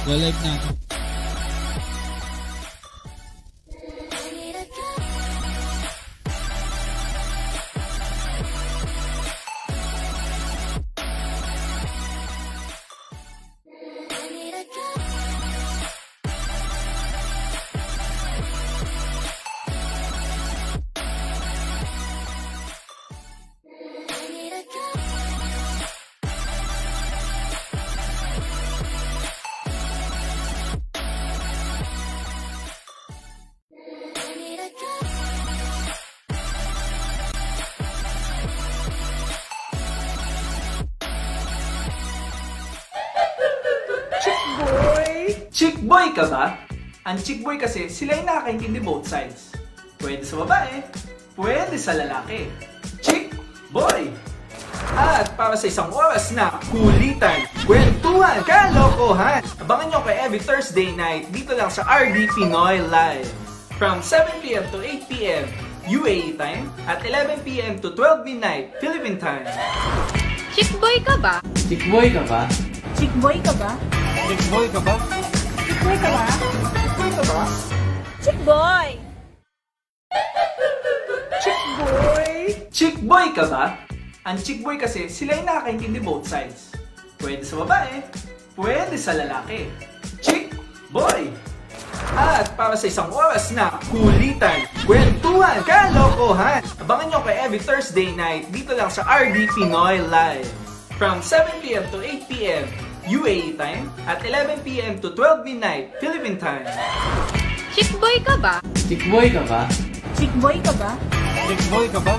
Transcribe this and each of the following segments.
Live na ako. Chick boy ka ba? Ang chick boy kasi, sila yung nakakaintindi both sides. Pwede sa babae, pwede sa lalaki. Chick boy! At para sa isang oras na kulitan, kwentuhan, kalokohan, abangan nyo kay every Thursday night dito lang sa RD Pinoy Live. From 7 PM to 8 PM UAE time at 11 PM to 12 midnight Philippine time. Chick boy ka ba? Chick boy ka ba? Chick boy ka ba? Chick boy ka ba? Chick boy ka ba? Chick boy ka ba? Chick boy! Chick boy! Chick boy ka ba? Ang chick boy kasi, sila yung nakakaintindi both sides. Pwede sa babae, pwede sa lalaki. Chick boy! At para sa isang oras na kulitan, kwentuhan, kalokohan, abangan nyo kay every Thursday night dito lang sa RD Pinoy Live. From 7 PM to 8 PM UAE time at 11 PM to 12 midnight Philippine time. Chick boy ka ba? Chick boy ka ba? Chick boy ka ba? Chick boy ka ba?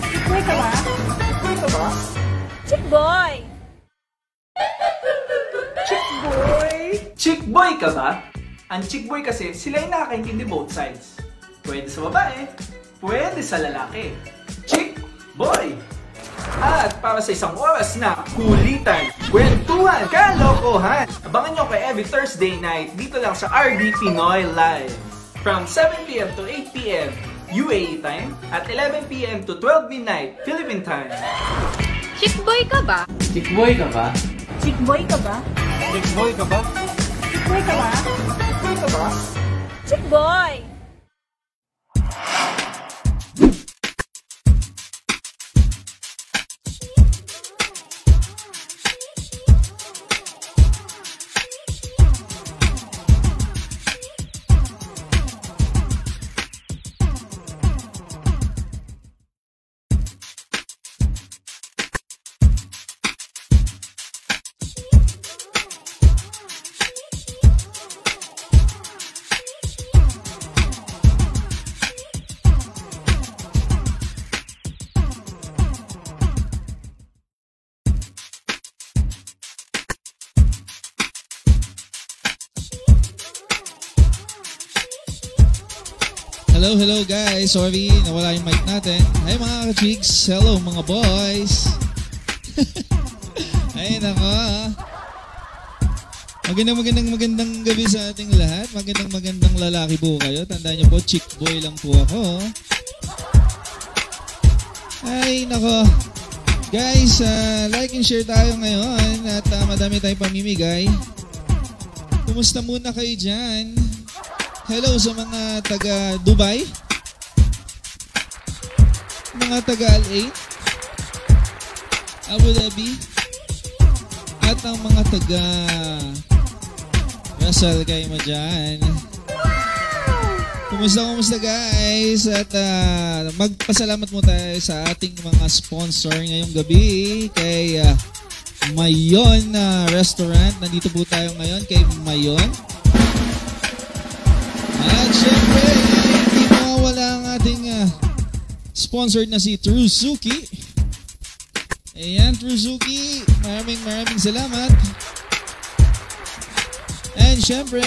Chick boy ka ba? Chick boy ka ba? Chick boy! Chick boy! Chick boy ka ba? Ang chick boy kasi, sila yung nakakaintindi both sides. Pwede sa babae, pwede sa lalaki. Chick boy! At para sa isang oras na kulitan, kwentuhan, kalokohan, abangan nyo kay every Thursday night dito lang sa RD Pinoy Live. From 7 PM to 8 PM UAE time at 11 PM to 12 midnight Philippine time. Chick boy ka ba? Chick boy ka ba? Chick boy ka ba? Chick boy ka ba? Chick boy ka ba? Chick boy ka ba? Chick boy! Hello guys, sorry nawala yung mic natin. Hi mga ka-chicks, hello mga boys. Ay nako. Magandang gabi sa ating lahat. Magandang lalaki po kayo. Tandaan niyo po, chick boy lang po ako. Ay nako. Guys, like and share tayo ngayon at madami tayong pamimigay. Kumusta muna kayo dyan? Hello sa mga taga Dubai, mga taga LA, Abu Dhabi, at ang mga taga Russell kayo mo dyan. Kumusta guys? At magpasalamat mo tayo sa ating mga sponsor ngayong gabi kay Mayon Restaurant. Nandito po tayo ngayon kay Mayon. At syempre, hindi mawawala ang ating sponsored na si Truzuki. Ayan, Truzuki. Maraming salamat. And syempre,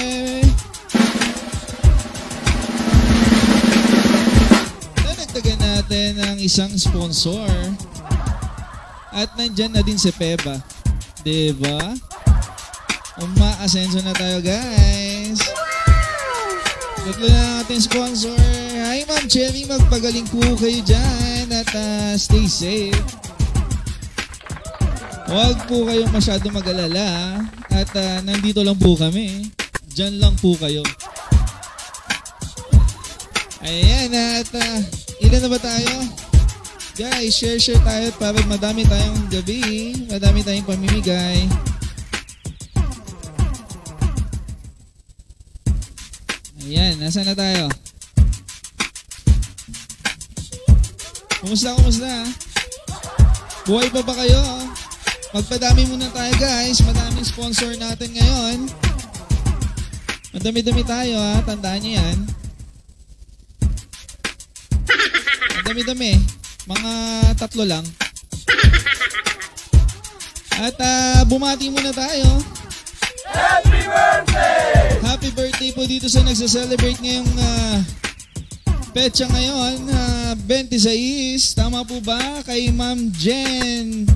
nadagdagan natin ang isang sponsor. At nandyan na din si Peba. Diba? Umaasenso na tayo, guys. Tatlo na natin sponsor. Hi Ma'am Cherry, magpagaling po kayo dyan at stay safe. Huwag po kayong masyado mag-alala at nandito lang po kami. Diyan lang po kayo. Ayan at ilan na ba tayo? Guys, share tayo para madami tayong gabi. Madami tayong pamimigay. Ayan, nasaan na tayo? Kumusta? Buhay pa ba kayo? Magpadami muna tayo guys. Madaming sponsor natin ngayon. Madami-dami tayo ha. Tandaan nyo yan. Madami-dami. Mga 3 lang. At bumati muna tayo. Happy birthday! Happy birthday po dito sa nagsa-celebrate ngayong petsa ngayon. 26. Tama po ba? Kay Ma'am Jen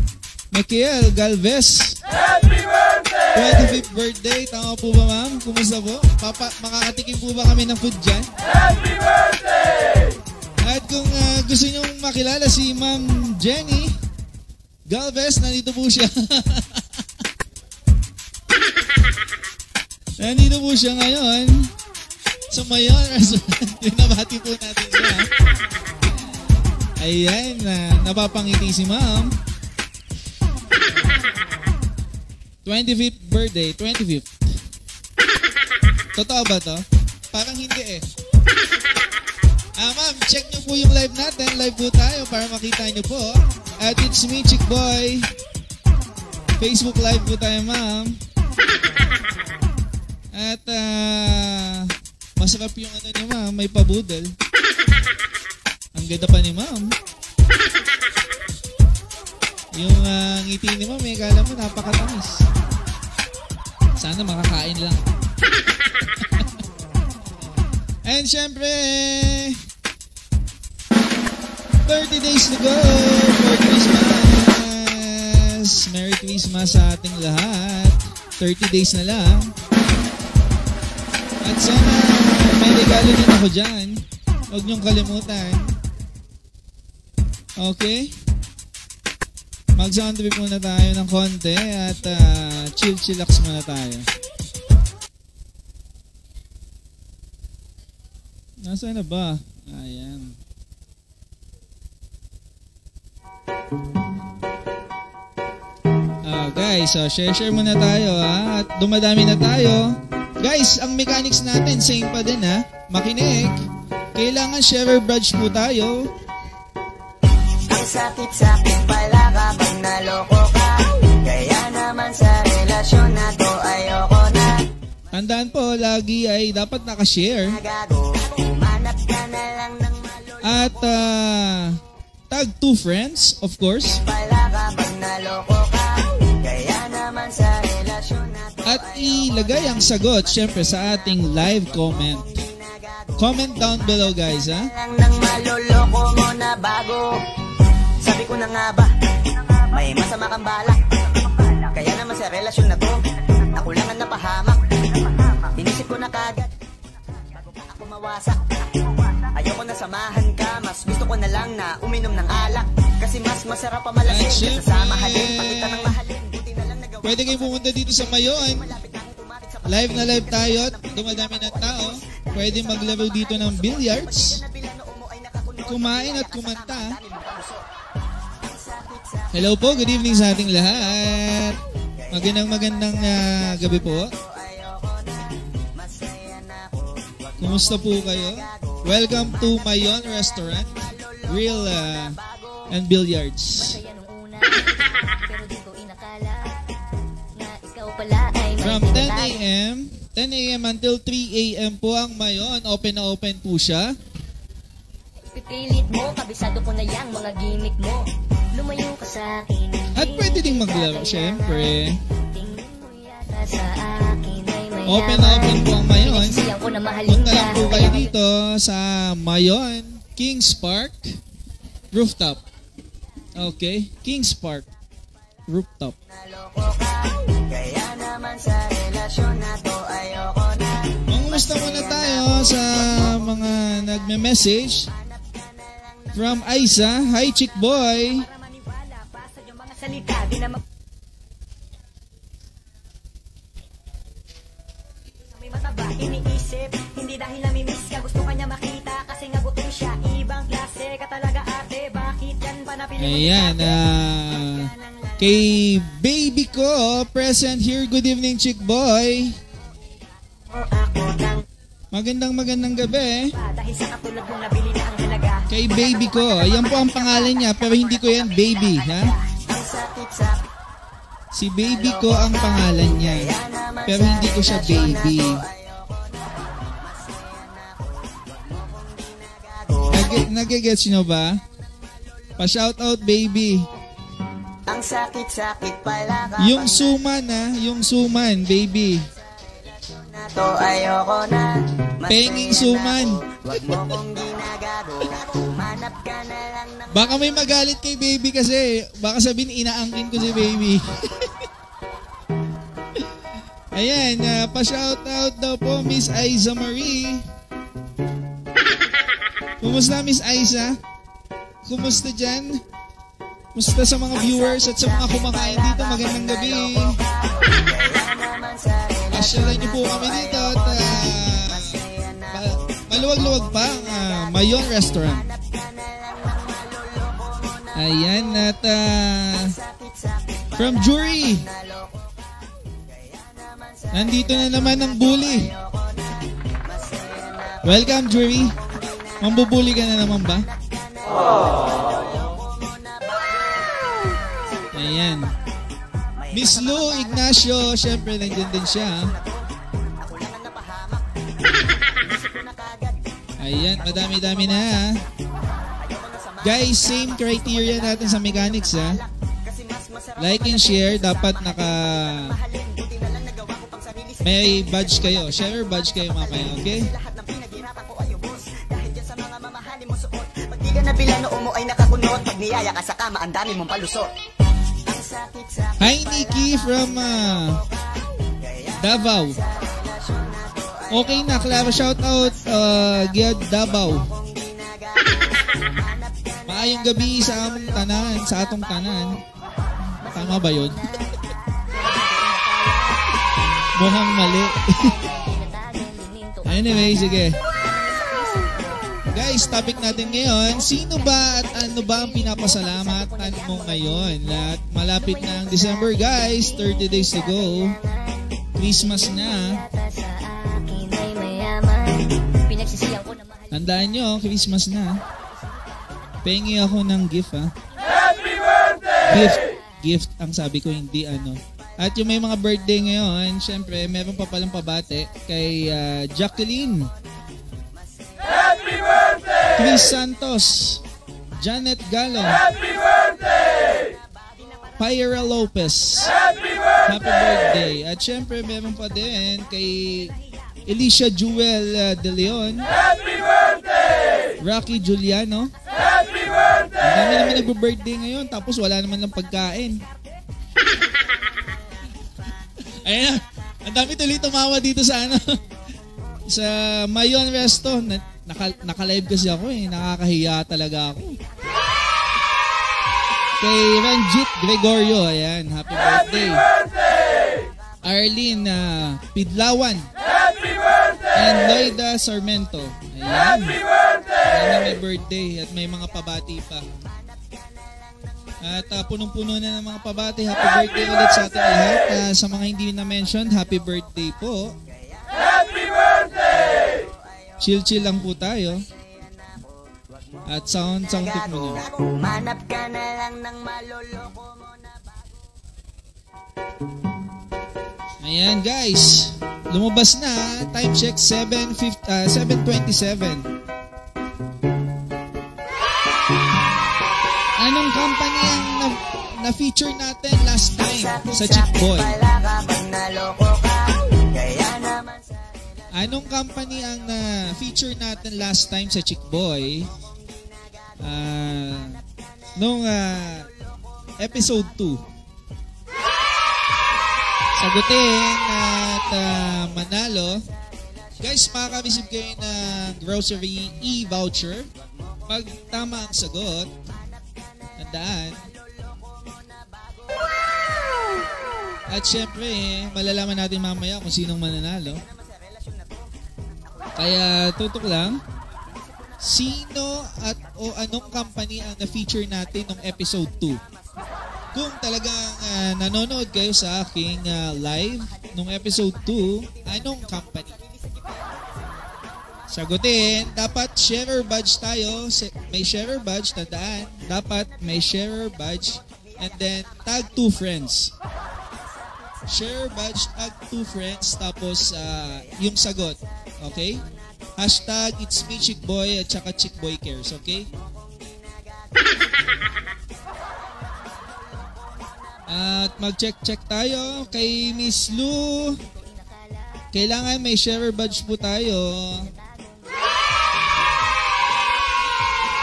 Michael Galvez. Happy birthday! 25th birthday. Tama po ba ma'am? Kumusta po? Makakatikim po ba kami ng food dyan? Happy birthday! At kung gusto nyo makilala si Ma'am Jenny Galvez, nandito po siya. Nandito po siya ngayon sa Mayon Restaurant. Binabati po natin siya. Ayan, napapangiti si ma'am. 25th birthday, 25th. Totoo ba to? Parang hindi eh. Ma'am, check nyo po yung live natin. Live po tayo para makita nyo po. At it's me, Chick Boy. Facebook live po tayo, ma'am. At masarap yung ano ni ma'am, may pabudel. Ang ganda pa ni ma'am. Yung ngiti ni ma'am, kala mo napakatamis. Sana makakain lang. And syempre, 30 days to go for Christmas. Merry Christmas sa ating lahat. 30 days na lang. At sana may regalo din ako dyan. Huwag niyong kalimutan. Okay? Mag-sound trip muna tayo ng konti at chill-chillax muna tayo. Nasaan na ba? Ayan. Guys, so share muna tayo ha. At dumadami na tayo. Guys, ang mechanics natin same pa din ha. Makinig. Kailangan share badge po tayo. Ang sakit-sakit pala kapag naloko ka. Kaya naman sa relasyon na to ayoko na. Tandaan po, lagi ay dapat nakashare. Manap ka na lang ng at tag 2 friends, of course. pala kapag naloko ka. Kaya naman sa relasyon na to At ilagay ang sagot, syempre, sa ating live comment. Comment down below, guys, ha? lang ng maloloko mo na bago. Sabi ko na nga ba, may masama kang balak. Kaya naman sa relasyon na to, ako lang ang napahamak. Inisip ko na kagad, bago pa ako mawasak. Ayoko na samahan ka, mas gusto ko na lang na uminom ng alak. Kasi mas masarap pa malasing kaysa sa mahalin. Pakita ng mahalin, buti na lang nagawa. Pwede kayo pumunta dito sa Mayon. Live na live tayo at dumadami ng tao. Pwede maglaro dito ng billiards. Kumain at kumanta. Hello po, good evening sa ating lahat. Magandang gabi po. Kumusta po kayo? Welcome to Mayon Restaurant, Grill and Billiards. From 10 a.m. until 3 a.m. po ang Mayon. Open na open po siya. Pipilit mo, kabisado ko na yang mga gimmick mo. Lumayo ka sa akin. At pwede ding maglaro, syempre. Open na open po ang Mayon. Punta lang po kayo dito sa Mayon Kings Park Rooftop. Okay? Kings Park Rooftop. Kaya naman sa relasyon na to ayoko na. Mangumusta muna tayo sa mga nagme-message. From Aiza, hi Chick Boy. ka ba iniisip? Hindi dahil namimiss ka, gusto kanya makita kasi nga gutom siya. Ibang klase ka talaga ate, bakit yan ba napili mo? Ayan, kay baby ko, present here. Good evening, Chick Boy. Magandang gabi. Dahil sa katulad mong nabili na ang halaga. Kay baby ko, yan po ang pangalan niya, pero hindi ko yan baby, ha? Si baby ko ang pangalan niya, pero hindi ko siya baby. Nagigets nyo ba? Pa-shoutout baby. Ang sakit-sakit pala ka. Yung suman yung suman baby. To ayoko na. Penging suman. Wag mo kong ginagago. Humanap ka na lang ng... Baka may magalit kay baby kasi baka sabihin inaangkin ko si baby. Ayan, pa-shoutout daw po Miss Aiza Marie. Kumusta Miss Aiza? Kumusta dyan? Kumusta sa mga viewers at sa mga kumakain dito? Magandang gabi. Pasyalan niyo po kami dito at maluwag-luwag pa ang Mayon Restaurant. Ayan, at from Jury, nandito na naman ang bully. Welcome Jury. Mambubuli ka na naman ba? Ayan. Miss Lou Ignacio, syempre nandiyan din siya. Ayan, madami-dami na. Guys, same criteria natin sa mechanics ha. Like and share, dapat may badge kayo. Share badge kayo mamaya, okay? Pag di ka nabilan o umo ay nakakunot. Pag niyaya ka sa kama, ang dami mong palusot. Hi Nikki from Davao. Okay na, Clara, shout out Giad Davao. Maayong gabi sa among tanan, sa atong tanan. Tama ba yun? Mukhang mali. Anyway, sige. Guys, topic natin ngayon, sino ba at ano ba ang pinapasalamatan mo ngayon? At malapit na ang December guys, 30 days to go. Christmas na. Tandaan nyo, Christmas na. Pengi ako ng gift ha. Happy birthday! Gift ang sabi ko, hindi ano. At yung may mga birthday ngayon, syempre meron pa palang pabate kay Jacqueline. Happy birthday! Chris Santos, Janet Gallo, Happy birthday! Pyra Lopez, Happy birthday! happy birthday. At syempre meron pa din kay Alicia Jewel De Leon, Happy birthday! Rocky Juliano. Happy birthday! Ang dami naman nagbo-birthday ngayon tapos wala naman ng pagkain. Ayan, ang dami tuloy tumawa dito sa ano sa Mayon Resto. Naka-live kasi ako nakakahiya talaga ako. Kay Ranjit Gregorio, ayan, happy birthday. Arlene Pidlawan. Happy birthday! And Loida Sarmento. Ayan. Happy birthday! Ayan, may birthday at may mga pabati pa. At punong-puno na ng mga pabati. Happy birthday ulit sa ating lahat. Sa mga hindi na-mention, happy birthday po. Happy birthday! Chill-chill lang po tayo. At sound tip mo na. Humanap ka na lang ng maloloko mo na bago. Ayan guys, lumabas na. Time check 7:27. Anong company ang na-feature natin last time sa Chick Boy? Anong company ang na-feature natin last time sa Chick Boy? Nung episode 2. Sagutin at manalo. Guys, makaka-receive kayo ng grocery e-voucher. Pag tama ang sagot, tandaan. At syempre, malalaman natin mamaya kung sinong mananalo. Kaya tutok lang. Sino at o anong company ang na-feature natin ng episode 2? Kung talagang nanonood kayo sa aking live nung episode 2, anong company? Sagutin, dapat sharer badge tayo. May sharer badge, tandaan. Dapat may sharer badge and then tag 2 friends. Share badge, tag 2 friends, tapos yung sagot. Okay? Hashtag it's me chickboy at saka chickboy cares. Okay? At mag-check tayo kay Miss Lou. Kailangan may share badge po tayo.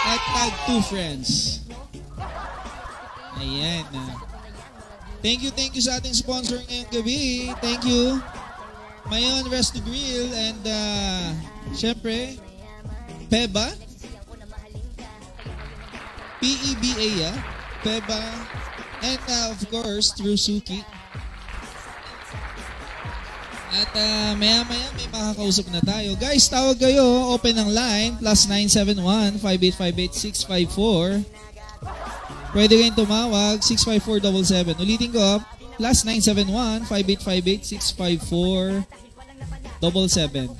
At tag 2 friends. Ayan. Thank you sa ating sponsor ngayong gabi. Thank you. Mayon Resto Grill and syempre Peba. P-E-B-A Peba. And of course, through Suki. At maya-maya may makakausap na tayo. Guys, tawag kayo. Open ang line. +971-5858-654. Pwede kayong tumawag. 654-77. Ulitin ko. +971-5858-654-77.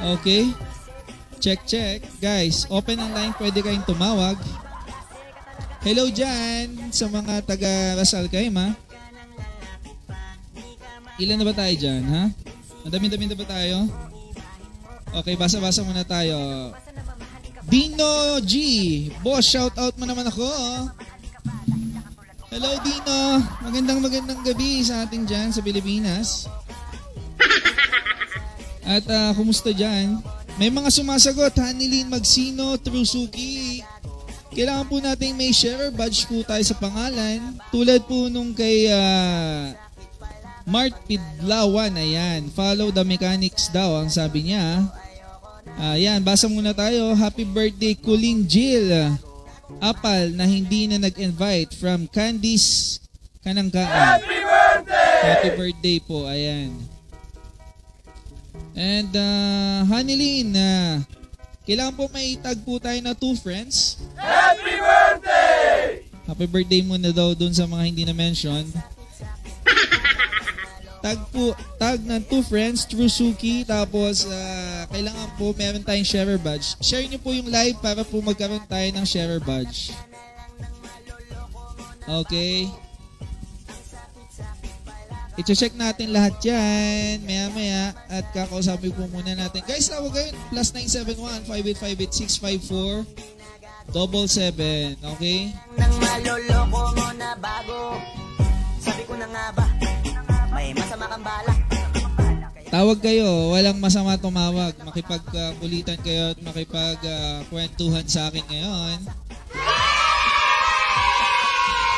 Okay. Check. Guys, open ang line. Pwede kayong tumawag. Hello dyan sa mga taga Rasal Khaim, ha? Ilan na ba tayo dyan, ha? Madami-dami na ba tayo? Okay, basa-basa muna tayo. Dino G. Boss, shoutout mo naman ako. Hello, Dino. Magandang gabi sa atin dyan sa Pilipinas. At kumusta dyan? May mga sumasagot. Hanilin Magsino, True Suki. Kailangan po natin may share badge po tayo sa pangalan. Tulad po nung kay Mart Pidlawan, ayan. Follow the mechanics daw, ang sabi niya. Ayan, basa muna tayo. Happy birthday, Colleen Jill. Apal na hindi na nag-invite from Candice Kanangkaan. Happy birthday! Happy birthday po, ayan. And Hanilin, kailangan po may tag po tayo na 2 friends. Happy birthday! Happy birthday muna daw dun sa mga hindi na-mention. Tag ng 2 friends, True Suki, tapos kailangan po meron tayong sharer badge. Share niyo po yung live para po magkaroon tayo ng sharer badge. Okay. I-check natin lahat yan, maya-maya, at kakausapin po muna natin. Guys, tawag kayo, +971-5858-654-77, okay? Nang maloloko mo na bago, sabi ko na nga ba, may masama kang balak. Tawag kayo, walang masama tumawag. Makipagkulitan kayo at makipagkwentuhan sa akin ngayon.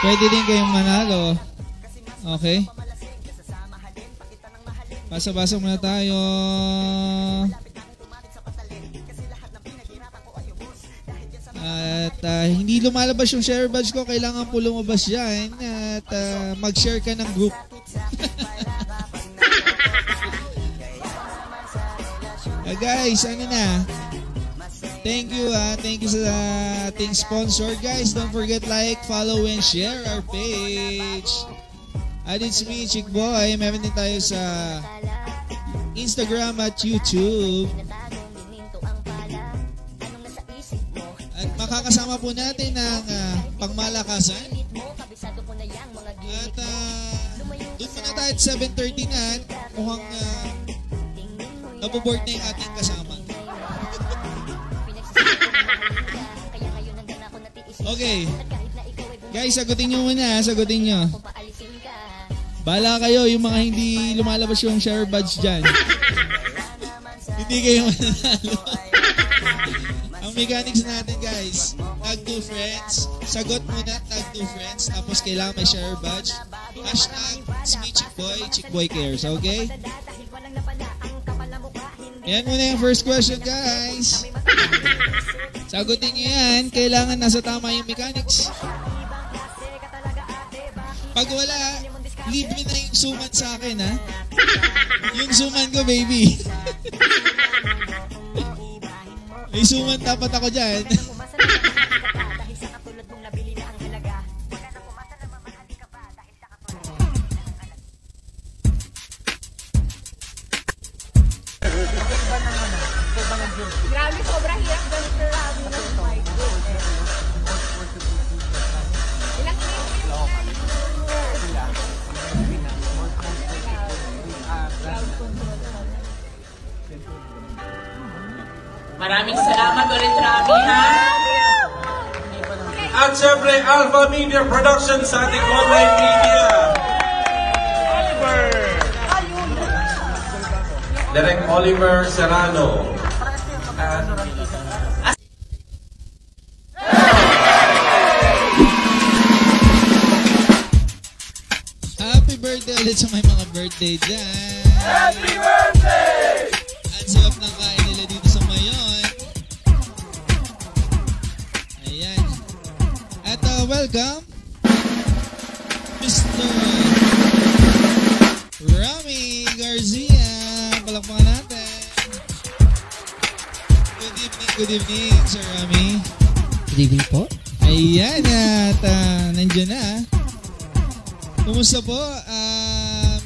Pwede din kayong manalo. Okay? Basa-basa muna tayo. At hindi lumalabas yung share badge ko. Kailangan po lumabas yan. At mag-share ka ng group. Guys, ano na? Thank you sa ating sponsor. Guys, don't forget like, follow, and share our page. At it's me, Chickboy. Meron din tayo sa Instagram at YouTube. At makakasama po natin ng pangmalakasan. At doon muna tayo at 7:30 na. Mukhang naboboard na yung ating kasama. Okay. Guys, sagutin nyo muna. Sagutin nyo. Bala kayo, yung mga hindi lumalabas yung share badge dyan. Hindi kayo mananalo. Ang mechanics natin, guys, tag 2 friends. Sagot muna, tag 2 friends. Tapos kailangan may share badge. Hashtag Chickboy Cares, okay? Yan muna yung first question, guys. Sagutin nyo yan. Kailangan nasa tama yung mechanics. Pag wala, Libre na yung suman sa akin, ha? Yung suman ko, baby. May suman dapat ako dyan. Grabe, sobrang hirap ganito rami ng mic. Ilang Maraming salamat ulit, Rami, ha? At syempre, Alpha Media Production sa ating online media. Direct Oliver Serrano. Happy birthday ulit sa may mga birthday dyan. Happy birthday! Ang sarap ng kain nila dito sa Mayon. Ayan. At welcome, Mr. Rami Garcia. Palakpakan natin. Good evening, Sir Rami. Good evening po. Ayan, at nandiyan na. Kumusta po,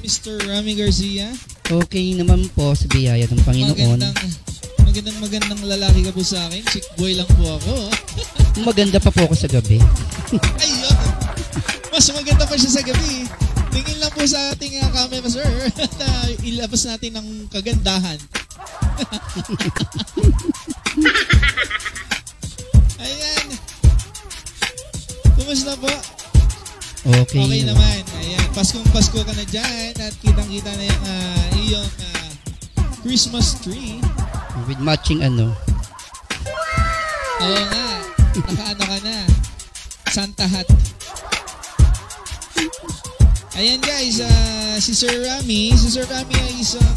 Mr. Rami Garcia? Okay naman po sa biyaya ng Panginoon. Magandang lalaki ka po sa akin. Chick boy lang po ako. Maganda pa po ako sa gabi. Ayun. Mas maganda pa siya sa gabi. Tingin lang po sa ating camera, sir. At ilabas natin ng kagandahan. Ayan. Kumusta po? Okay. Okay naman. Ayan. Pasko ka na dyan. At kitang-kita na yung iyong Christmas tree. With matching ano. Oo nga. Nakaano ka na. Santa hat. Ayan guys, si Sir Rami. Si Sir Rami ay isang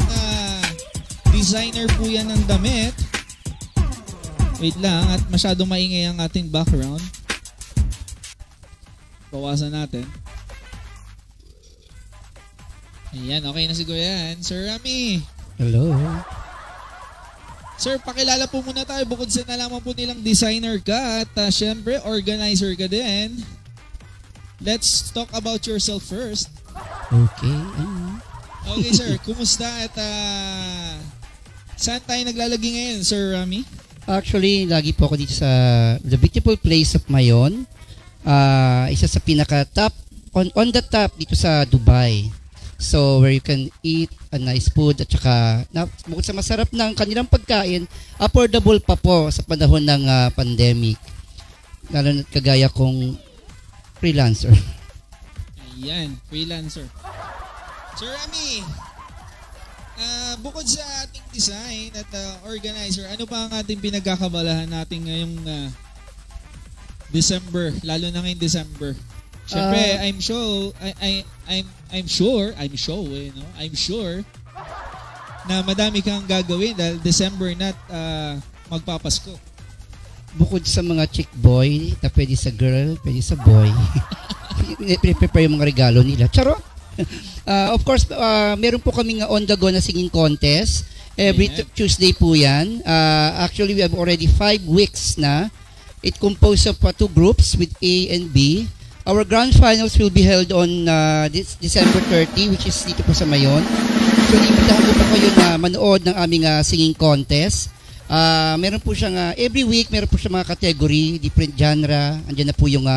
designer po yan ng damit. Wait lang, at masyadong maingay ang ating background. Bawasan natin. Ayan, okay na siguro yan. Sir Rami. Hello. Sir, pakilala po muna tayo. Bukod sa nalaman po nilang designer ka at syempre organizer ka din. Let's talk about yourself first. Okay. Okay sir, kumusta at saan tayo naglalagi ngayon, Sir Rami? Actually, lagi po ako dito sa the beautiful place of Mayon. Isa sa pinaka-top, on the top dito sa Dubai. So, where you can eat a nice food at saka, bukod sa masarap ng kanilang pagkain, affordable pa po sa panahon ng pandemic. Lalo na kagaya kong freelancer. Ayan, freelancer. Sir Rami, bukod sa ating design at organizer, ano pa ang ating pinagkakabalahan natin ngayong December, lalo na ngayong December? Siyempre, I'm sure na madami kang gagawin dahil December na magpapasko. Bukod sa mga chick boy na pwede sa girl, pwede sa boy. Prepare yung mga regalo nila. Charot! Of course, meron po kaming on the go na singing contest. Every Tuesday po yan. Actually, we have already 5 weeks na. It composed of 2 groups with A and B. Our grand finals will be held on this December 30, which is dito po sa Mayon. So, inimbitahan ko po kayo na manood ng aming singing contest. Meron po siyang, every week, meron po siyang mga category, different genre. Andiyan na po yung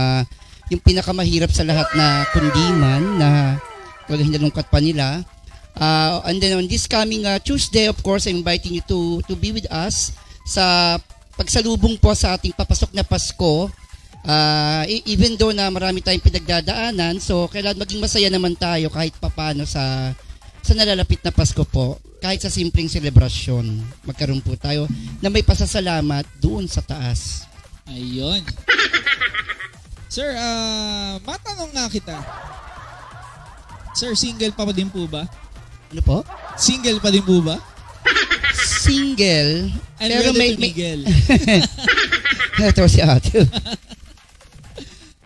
pinakamahirap sa lahat na kundiman na talagang hinalungkat pa nila. And then on this coming Tuesday, of course, I'm inviting you to be with us sa pagsalubong po sa ating papasok na Pasko. Even though na marami tayong pinagdadaanan, so kailangan maging masaya naman tayo kahit papano sa nalalapit na Pasko po. Kahit sa simpleng selebrasyon, magkaroon po tayo na may pasasalamat doon sa taas. Ayun. Sir, matanong nga kita. Sir, single pa din po ba? Ano po? Single pa din po ba? Single. I'm pero ready to Miguel. Ito si ate.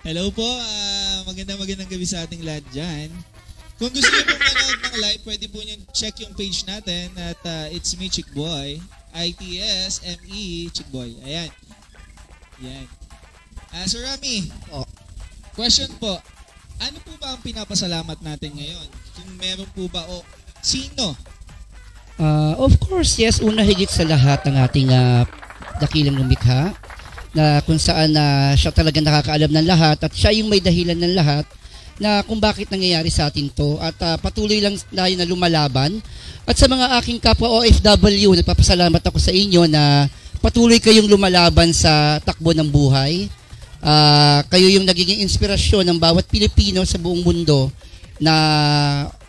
Hello po, magandang gabi sa ating lahat dyan. Kung gusto niyo pong manood ng live, pwede po niyo check yung page natin at It's Me Chickboy. ITSME Chickboy. Ayan. Yan. Sir Rami, question po. Ano po ba ang pinapasalamat natin ngayon? Kung meron po ba o sino? Of course, yes. Una higit sa lahat ng ating dakilang lumikha na kung saan siya talaga nakakaalam ng lahat at siya yung may dahilan ng lahat na kung bakit nangyayari sa atin to at patuloy lang tayo na lumalaban. At sa mga aking kapwa OFW, nagpapasalamat ako sa inyo na patuloy kayong lumalaban sa takbo ng buhay. Kayo yung nagiging inspirasyon ng bawat Pilipino sa buong mundo na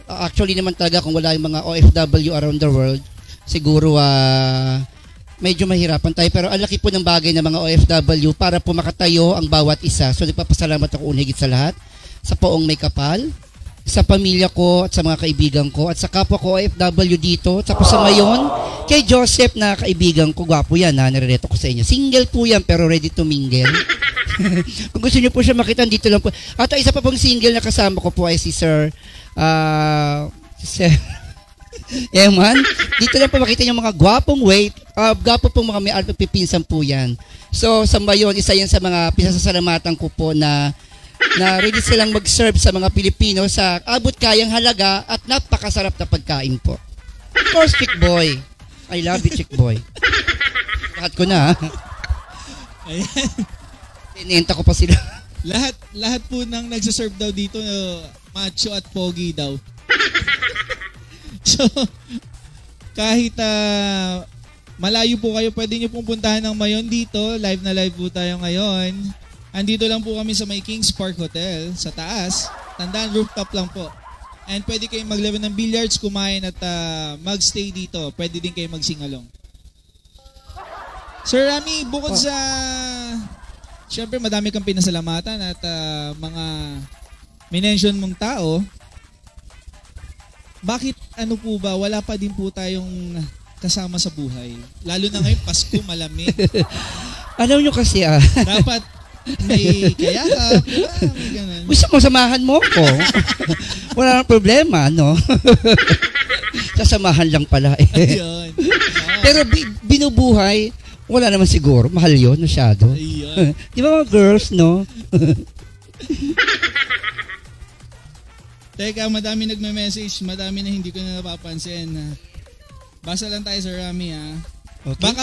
actually naman talaga kung wala yung mga OFW around the world, siguro medyo mahirapan tayo. Pero ang laki po ng bagay ng mga OFW para po makatayo ang bawat isa. So nagpapasalamat ako unhigit sa lahat sa poong may kapal, sa pamilya ko at sa mga kaibigan ko at sa kapwa ko OFW dito. Tapos sa ngayon, kay Joseph na kaibigan ko, gwapo yan nirereto ko sa inyo. Single po yan pero ready to mingle. Kung gusto niyo po siya makita, dito lang po. At isa pa pong single na kasama ko po ay si Sir Eman. Dito lang po makita yung mga gwapong gwapo pong mga may alpha pipinsan po yan. So sa ngayon, isa yan sa mga pinasasalamatan ko po na ready silang mag-serve sa mga Pilipino sa abot kayang halaga at napakasarap na pagkain po. Of course, Chickboy. I love you, Chickboy. Lahat ko na. Ayan. Tinenta ko pa sila. Lahat po nang nagsaserve daw dito macho at pogi daw. So, kahit malayo po kayo, pwede nyo pong puntahan ng Mayon dito. Live na live po tayo ngayon. Andito lang po kami sa may Kings Park Hotel, sa taas. Tandaan, rooftop lang po. And pwede kayong maglaro ng billiards, kumain at magstay dito. Pwede din kayong mag-sing-along. Sir Rami, bukod sa... Siyempre, madami kang pinasalamatan at mga minention mong tao. Bakit ano po ba, wala pa din po tayong kasama sa buhay? Lalo na ngayon, Pasko, malamig. Alam nyo kasi dapat may kayakap, diba? May ganun. Gusto mo, samahan mo ko. Wala nang problema, no? Sasamahan lang pala eh. Ayun. Pero binubuhay, wala naman siguro. Mahal yun, masyado. Ayun. Di ba mga girls, no? Teka, madami nagme-message. Madami na hindi ko na napapansin. Basa lang tayo, Sir Rami, ha? Okay.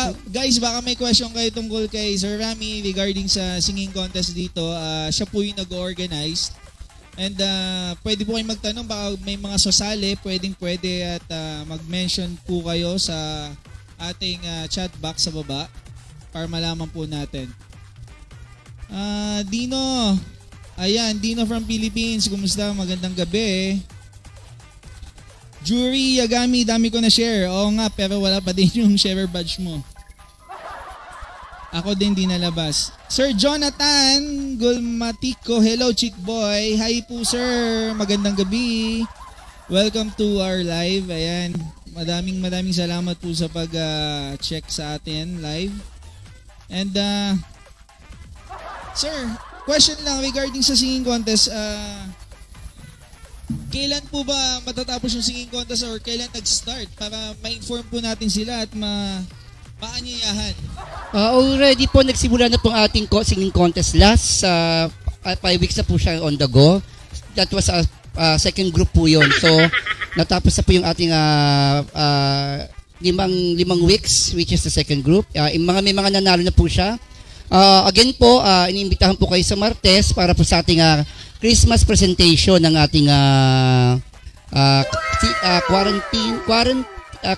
Baka may question kayo tungkol kay Sir Rami regarding sa singing contest dito. Siya po yung nag-organize. And pwede po kayong magtanong, baka may mga sasali, pwede at mag-mention po kayo sa ating chat box sa baba para malaman po natin. Dino. Ayan, Dino from Philippines. Kumusta? Magandang gabi. Jury Yagami, dami ko na share. Oo nga, pero wala pa din yung share badge mo. Ako din di nalabas. Sir Jonathan Gulmatico, hello Chickboy. Hi po sir, magandang gabi. Welcome to our live. Ayan, maraming salamat po sa pag-check sa atin live. And sir, question lang regarding sa singing contest. Kailan po ba matatapos yung singing contest or kailan nag-start para ma-inform po natin sila at maanyayahan? Already po nagsimula na po ang ating singing contest last 5 weeks na po siya on the go. That was a second group po yun. So natapos na po yung ating 5 weeks which is the second group. May mga nanalo na po siya. Again po, iniimbitahan po kayo sa Martes para po sa ating Christmas presentation ng ating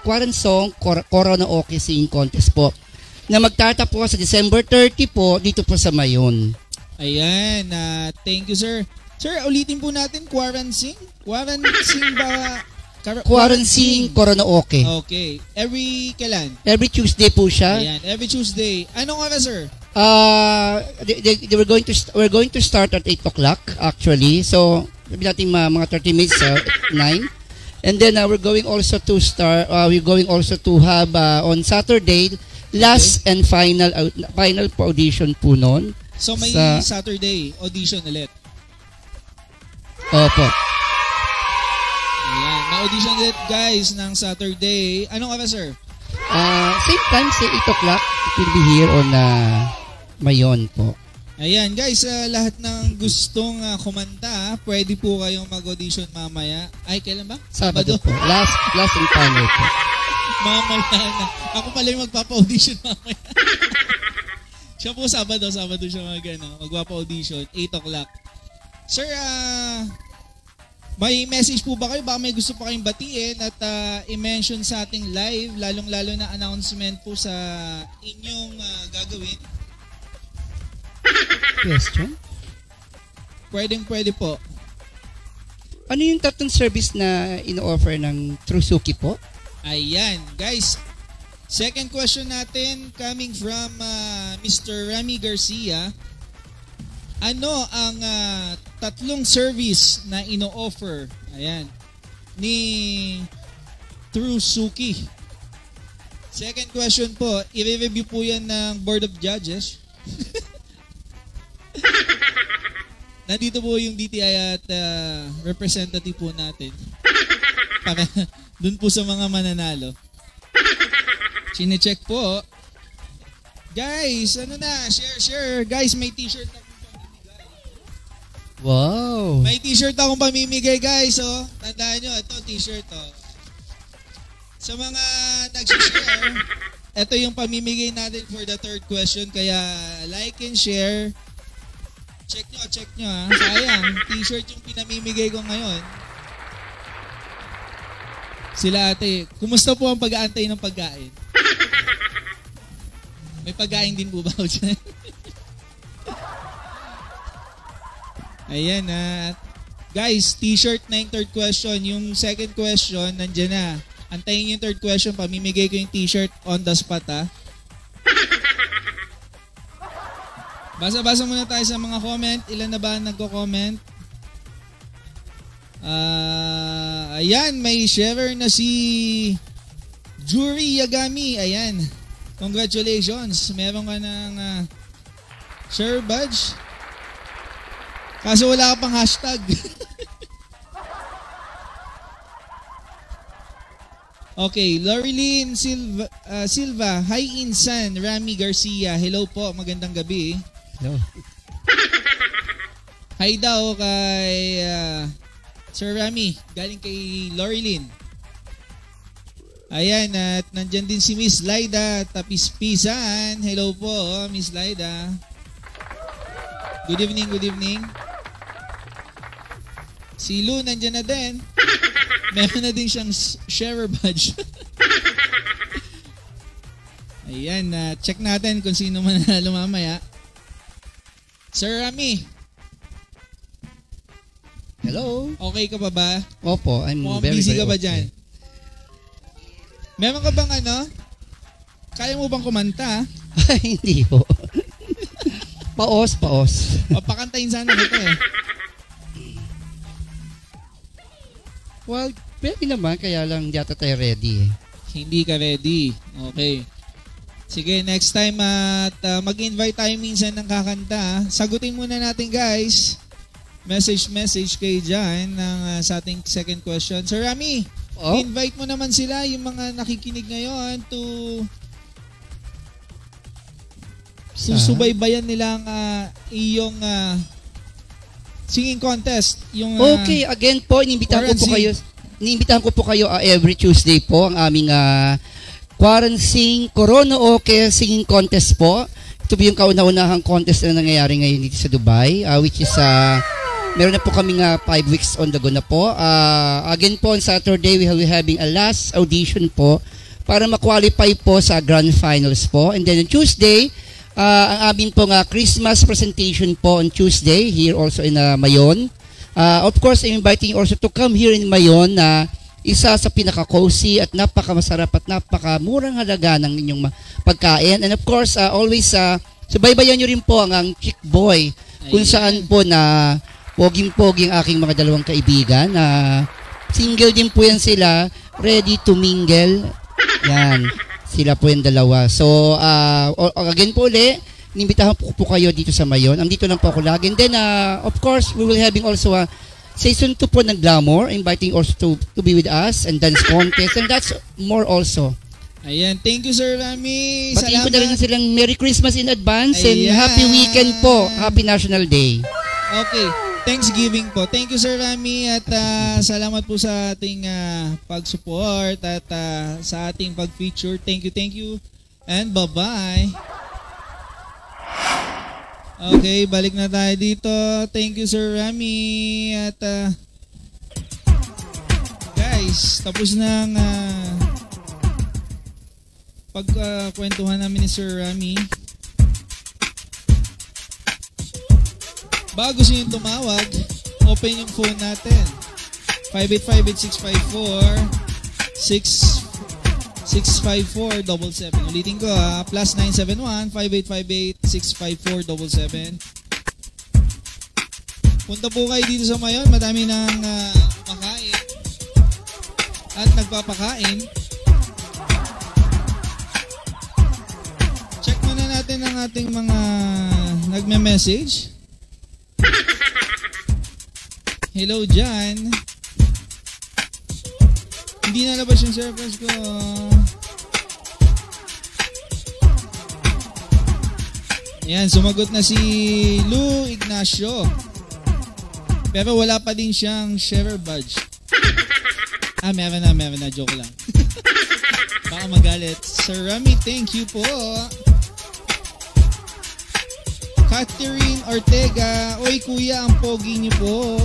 quarantine song Corona Okay Singing Contest po na magtatapos sa December 30 po dito po sa Mayon. Ayan, thank you sir. Sir, ulitin po natin quarantine ba? Quarantine Corona Okay. Okay. Every kailan? Every Tuesday po siya. Ayan, every Tuesday. Anong oras sir? We're going to start at 8 o'clock actually. So, sabi natin mga 30 minutes 9. And then we're going also to have on Saturday last and final po audition po noon. So may Saturday audition ulit. Opo. Audition ulit guys ng Saturday. Anong oras, sir? Same time, say 8 o'clock. It will be here on Mayon po. Ayan guys, lahat ng gustong kumanta, pwede po kayong mag-audition mamaya. Ay, kailan ba? Sabado po. Last and final po. Mamaya na. Ako pala yung magpapa-audition mamaya. Siya po Sabado siya magpapa-audition, 8 o'clock. Sir, may message po ba kayo? Baka may gusto pa kayong batiin at i-mention sa ating live, lalong-lalo na announcement po sa inyong gagawin? Question? Pwede po. Ano yung tatlong service na ino-offer ng Trusuki po? Ayan, guys. Second question natin coming from Mr. Remy Garcia. Ano ang tatlong service na ino-offer, ayan, ni Trusuki? Second question po, i-review po yan ng Board of Judges. Nandito po yung DTI at representative po natin. Para dun po sa mga mananalo. Chine-check po. Guys, share. Guys, may t-shirt akong pamimigay. Wow! May t-shirt akong pamimigay, guys. Oh. Tandaan nyo, ito t-shirt. Oh. Sa mga nag-share, ito yung pamimigay natin for the third question. Kaya like and share. Check nyo ha. Sayang, t-shirt yung pinamimigay ko ngayon. Sila ate, kumusta po ang pag-aantay ng pagkain? May pagkain din po ba ako dyan? Ayan na. Guys, t-shirt na yung third question. Yung second question, nandyan na. Antayin yung third question, pamimigay ko yung t-shirt on the spot ha. Basa-basa muna tayo sa mga comment. Ilan na ba nagko-comment? Ayan, may sharer na si Juri Yagami. Ayan. Congratulations. Meron ka ng share badge. Kaso wala ka pang hashtag. Okay, Lorilyn Silva. Hi Insan, Ramy Garcia. Hello po, magandang gabi. Hello. Hi daw kay Sir Ramy, galing kay Lorilyn. Ayan, at nandyan din si Miss Laida Tapispisan. Hello po, Miss Laida. Good evening. Si Lou nandyan na din. Meron na din siyang sharer badge. Ayan, check natin kung sino man nanalo mamaya. Sir Ramy. Hello. Okay ka pa ba? Opo, I'm very busy ka ba okay. dyan? Meron ka bang kaya mo bang kumanta? Hindi po. Paos. Pakantayin sana kita eh. Well, pwede naman, kaya lang yata tayo ready eh. Hindi ka ready. Okay. Sige, next time at mag-invite tayo minsan ng kakanta. Sagutin muna natin guys. Message kayo dyan sa ating second question. Sir Ramy, invite mo naman sila, yung mga nakikinig ngayon to subaybayan nilang iyong singing contest. Yung, okay, again po, inimbitahan ko po kayo every Tuesday po ang aming Quarantine Karaoke Singing Contest po. Ito po yung kauna-unahang contest na nangyayari ngayon dito sa Dubai, which is meron na po kaming 5 weeks on the go na po. Again po, on Saturday, we will having a last audition po para ma-qualify po sa grand finals po. And then on Tuesday, ang amin pong Christmas presentation po on Tuesday, here also in Mayon. Of course, I'm inviting you also to come here in Mayon na isa sa pinaka-cozy at napaka-masarap at napaka-murang halaga ng inyong pagkain. And of course, always, subaybayan nyo rin po ang Chick Boy, kung saan po na poging-poging aking mga dalawang kaibigan. Single din po yan sila, ready to mingle. Yan, sila po yung dalawa. So, again po ulit, inimbitahan po kayo dito sa Mayon. Andito lang po ako lagi. And then, of course, we will having also Season 2 po ng Glamour, inviting also to be with us and dance contest, and that's more also. Ayan, thank you Sir Rami. Batiin ko na rin silang Merry Christmas in advance and Ayan. Happy Weekend po. Happy National Day. Okay, Thanksgiving po. Thank you Sir Rami at salamat po sa ating pag-support at sa ating pag-feature. Thank you and bye-bye. Okay, balik na tayo dito. Thank you Sir Rami at guys, tapos na ang pagkwentuhan namin ni Sir Rami. Bago siya yung tumawag, open yung phone natin. 585-8654-654-77. Ulitin ko plus 971-5858-654-77. Punta po kayo dito sa Mayon. Madami nang makain at nagpapakain. Check muna natin ang ating mga nagme-message. Hello dyan. Hindi nalabas yung surprise ko. Ayan, sumagot na si Lou Ignacio. Pero wala pa din siyang share badge. Meron na. Joke lang. Baka magalit. Sir Rami, thank you po. Catherine Ortega, oy kuya, ang pogi niyo po.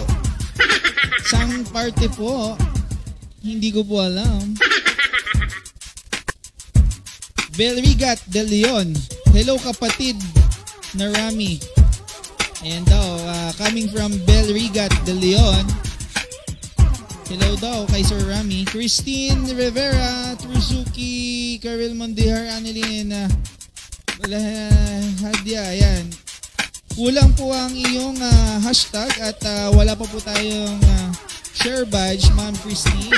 Sang parte po? Hindi ko po alam. Belrigat de Leon, hello kapatid na Rami. Ayan daw, coming from Belrigat de Leon. Hello daw kay Sir Rami. Christine Rivera, Trusuki, Karel Mondihar, Annelyn, Hadia, ayan. Kulang po ang iyong hashtag at wala pa po tayong share badge, Ma'am Christine.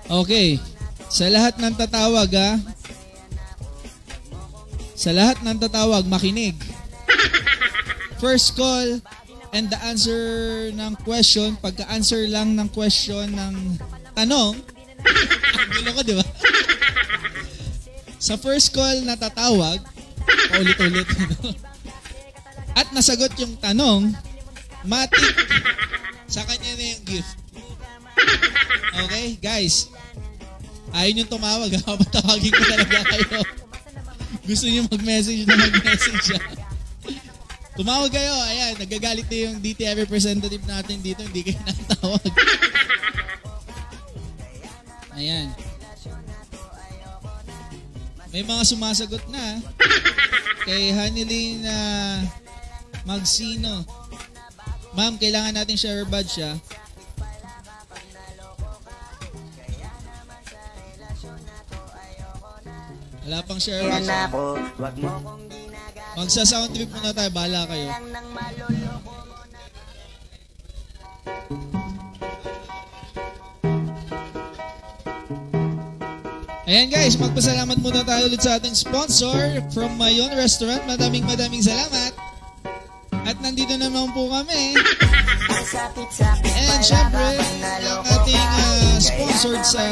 Okay. Sa lahat ng tatawag Sa lahat ng tatawag, makinig. First call and the answer ng question, pagka-answer lang ng question ng tanong, ang gulo ko, di ba? Sa first call na tatawag, paulit-ulit, at nasagot yung tanong, matik, sa kanya na yung gift. Okay, guys, ayaw nyo tumawag, patawagin ko talaga kayo. Gusto nyo mag-message na mag-message. Tumawag kayo, ayan, nagagalit na yung DTI representative natin dito, hindi kayo natawag. Ayan. May mga sumasagot na. Kay Hanilyn Magsino. Ma'am, kailangan natin share badge siya. Wala pang share badge siya. Magsa-sound trip muna tayo, bahala kayo. Ayan guys, magpasalamat muna tayo ulit sa ating sponsor from Mayon Restaurant. Maraming salamat. At nandito naman po kami. And syempre, ang ating sponsored sa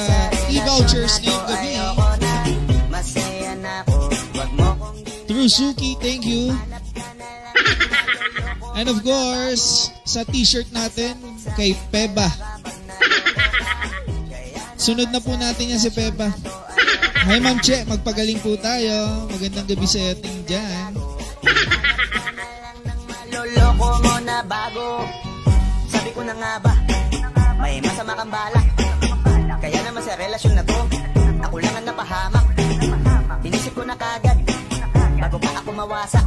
e-vouchers ngayong gabi. Trusuki, thank you. And of course, sa t-shirt natin, kay Peba. Sunod na po natin yan si Peba. Hi Ma'am Che, magpagaling po tayo. Magandang gabi sa ating dyan. Loloko mo na bago. Sabi ko na nga ba, may masama kang balak. Kaya naman sa relasyon na to, ako lang ang napahamak. Inisip ko na kagad, bago pa ako mawasak.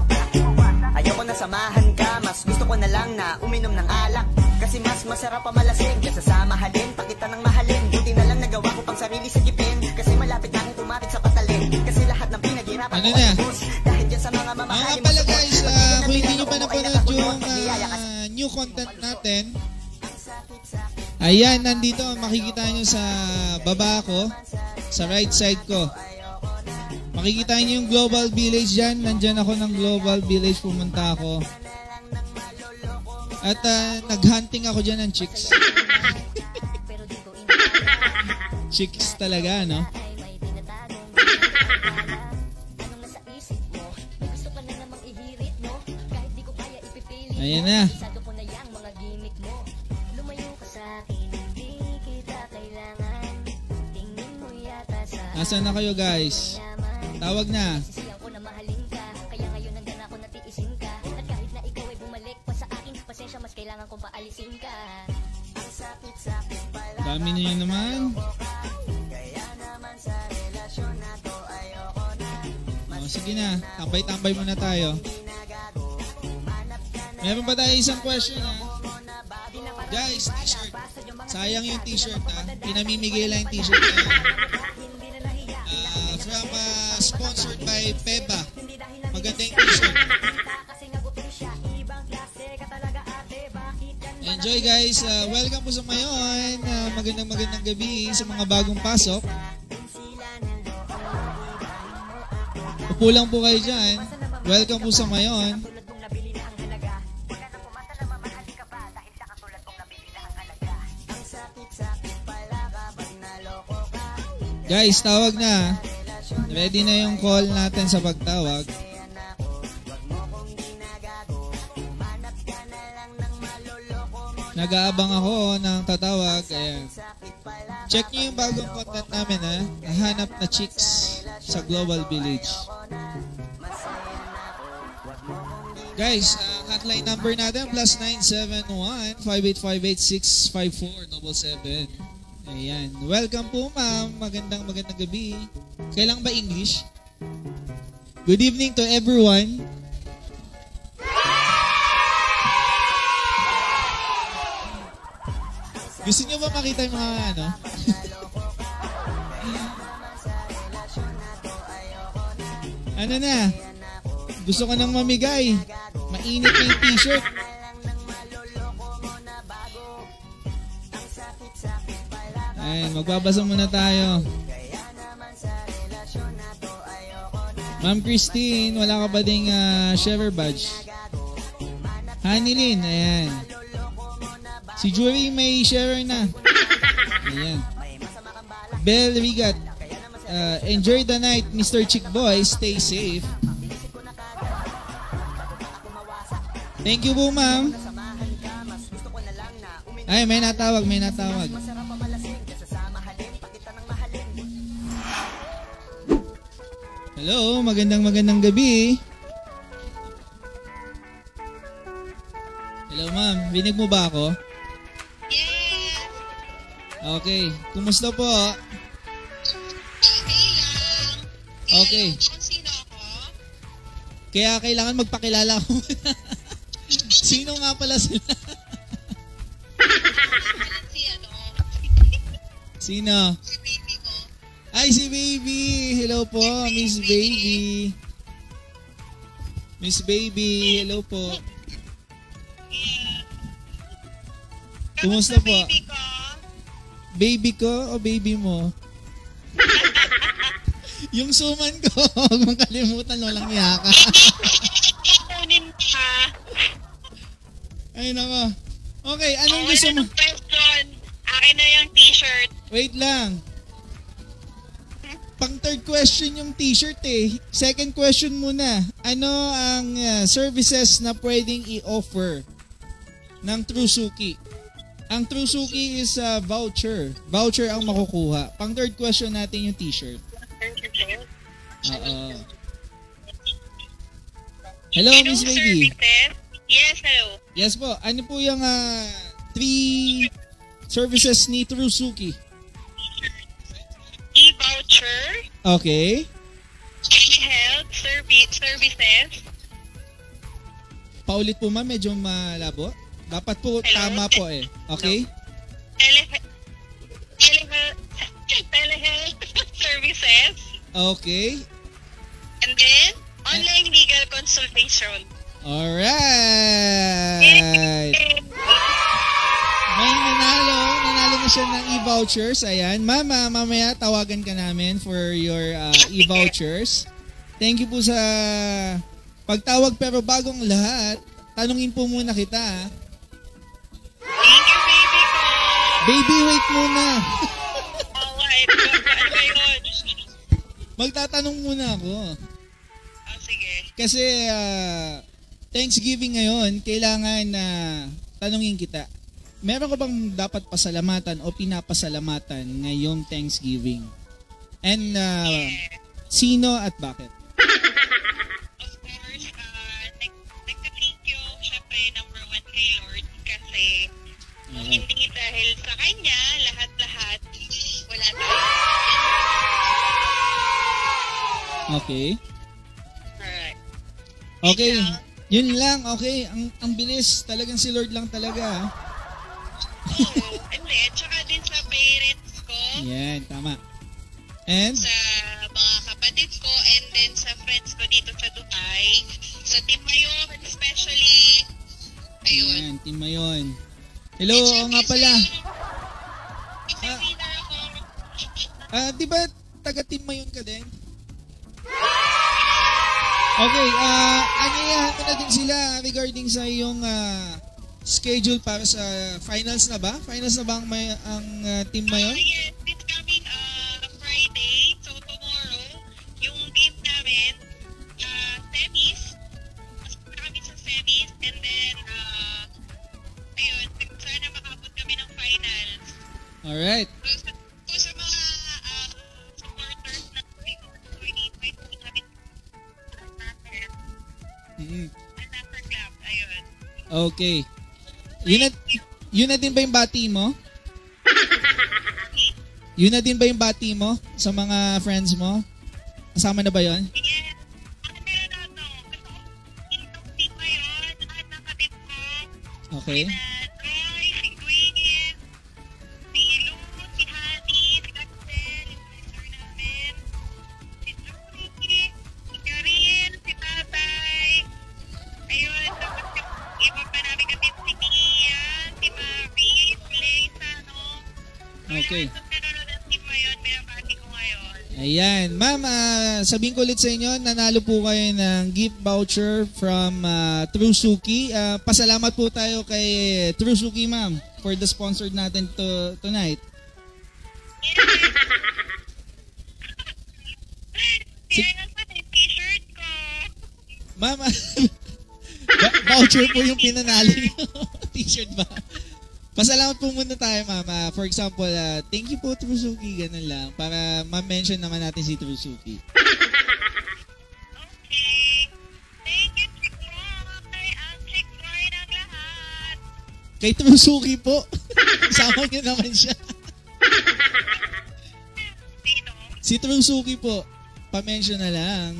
Ayoko na samahan ka, mas gusto ko na lang na uminom ng alak. Kasi mas masarap pa malasing, kaysa sa mahalin, pakita ng mahalin. Buti na lang nagawa ko pang sarili sa gipin. Kasi malapit na akong kumapit sa patalin. Kasi lahat ng pinaghirapan ko ay bus. Dahil dyan sa mga mamahalin. Mga pala guys, kung hindi nyo pa napanood yung new content natin, Ayan, nandito. Makikita nyo sa baba ko. Sa right side ko. Makikita nyo yung Global Village dyan. Nandyan ako ng Global Village. Pumunta ako. At naghunting ako dyan ng chicks. Chicks talaga, no? Ayan na. Nasaan na kayo, guys? Tawag na. Dami niyo naman. Oh, sige na. Tambay-tambay muna tayo. Meron pa tayo isang question, ha? Guys, t-shirt. Sayang yung t-shirt, ha? Pinamimigay lang yung t-shirt na from sponsored by Peba. Maganda yung t-shirt. Enjoy, guys. Welcome po sa Mayon. Magandang gabi sa mga bagong pasok. Upo lang po kayo dyan. Welcome po sa Mayon. Guys, tawag na. Ready na yung call natin sa pagtawag. Nag-aabang ako ng tatawag. Ayan. Check nyo yung bagong content namin, ha? Nahanap na chicks sa Global Village. Guys, hotline number natin plus 971-5858-654-77. Ayan. Welcome po, ma'am. Magandang gabi. Kailang ba English? Good evening to everyone. Gusto niyo ba makita yung mga ano? Ano na? Gusto ko nang mamigay. Mainit na yung t-shirt. Ayan, magbabasa muna tayo. Ma'am Christine, wala ka ba ding sharer badge? Hanilin, ayan. Si Jury may sharer na. Ayan. Bell Rigat, enjoy the night, Mr. Chick Boy. Stay safe. Thank you po, ma'am. Ay, may natawag. Hello, magandang gabi. Hello, ma'am. Binig mo ba ako? Yes! Okay. Kumusta po? Okay lang. Okay. Kung sino ako? Kaya kailangan magpakilala ko. Sino nga pala sila? Si ano? Sino? Si baby ko. Ay, si Baby. Hello po, Miss Baby. Miss Baby, hello po. Yeah. Kumusta po? Baby ko? Baby ko o baby mo? Yung suman ko, huwag mong kalimutan, walang yaka. Kunin ka. Ay, nako. Okay, anong gusto mo? Question. Akin na yung t-shirt. Wait lang. Pang third question yung t-shirt eh. Second question muna. Ano ang services na pwedeng i-offer ng TrueSuki? Ang TrueSuki is voucher. Voucher ang makukuha. Pang third question natin yung t-shirt. Hello, Miss Baby. Services? Yes, hello. Yes po. Ano po yung 3 services ni TrueSuki? E-voucher, Okay. health services, Paulit po, ma'am, medyo malabo. Dapat po Hello? tama po eh. Okay? telehealth services, Okay. and then online legal consultation. Alright. May nanalo donation ng e-vouchers. Ayan. Mama, mamaya tawagan ka namin for your e-vouchers. Thank you po sa pagtawag, pero bagong lahat, tanungin po muna kita. Thank you, baby ko. Baby, wait muna. Oh, wait. Ano ba yun? Magtatanong muna ako. Oh, sige. Kasi Thanksgiving ngayon, kailangan na tanungin kita. Meron ka bang dapat pasalamatan o pinapasalamatan ngayong Thanksgiving? And sino at bakit? Of course, nagka-thank you, syempre, number one kay Lord. Kasi hindi dahil sa Kanya, lahat-lahat, wala tayo. Okay. Alright. Okay. Yun lang. Okay. Ang bilis. Talagang si Lord lang talaga. Oo. Hindi. Tsaka din sa parents ko. Yan. Tama. And? Sa mga kapatid ko. And then sa friends ko dito sa Dubai. Sa Team Mayon. Especially. Ayun. Yan. Team Mayon. Hello. Oo nga pala. Isa winner ako. Di ba taga Team Mayon ka din? Okay, anyayahan ko na din sila regarding sa iyong schedule para sa finals na ba? Finals na ba ang Team Mayon? Yes, it's coming Friday. So tomorrow, yung game namin, semis. Mas na kami sa semis. And then, ayun, sana makabot kami ng finals. Alright. So sa mga supporters na invite namin Another club, ayun. Okay. Yun na din ba yung bati mo? Yun na din ba yung bati mo sa mga friends mo? Kasama na ba yun? Yes. Meron na ito. Gusto ko itong team ngayon. Lahat ng kapit ko. Okay. Troy, si Gwyn, si Lou, si Hani, si Gatsel, yung sister namin, si Julie, si Karine, si Tatay. Ayun, tapos yung iba pa namin kapit si Mia, si Marie, si Leisa, no? Okay. Lahat ng nanonood ng team ngayon, binabati ko ngayon. Ayan. Ma'am, sabihin ko ulit sa inyo, nanalo po kayo ng gift voucher from True Suki. Pasalamat po tayo kay True Suki, ma'am, for the sponsor natin tonight. Kaya naman yung t-shirt ko. Ma'am, voucher po yung pinanalo niyo. T-shirt ba? Pasalamat po muna tayo, ma'am. For example, thank you po, True Suki. Ganun lang. Para ma-mention naman natin si True Suki. Okay. Thank you, Chick Boy. Ang Chick Boy ng lahat. Kay True Suki po. Sama niyo naman siya. Sino? Si True Suki po. Pa-mention na lang.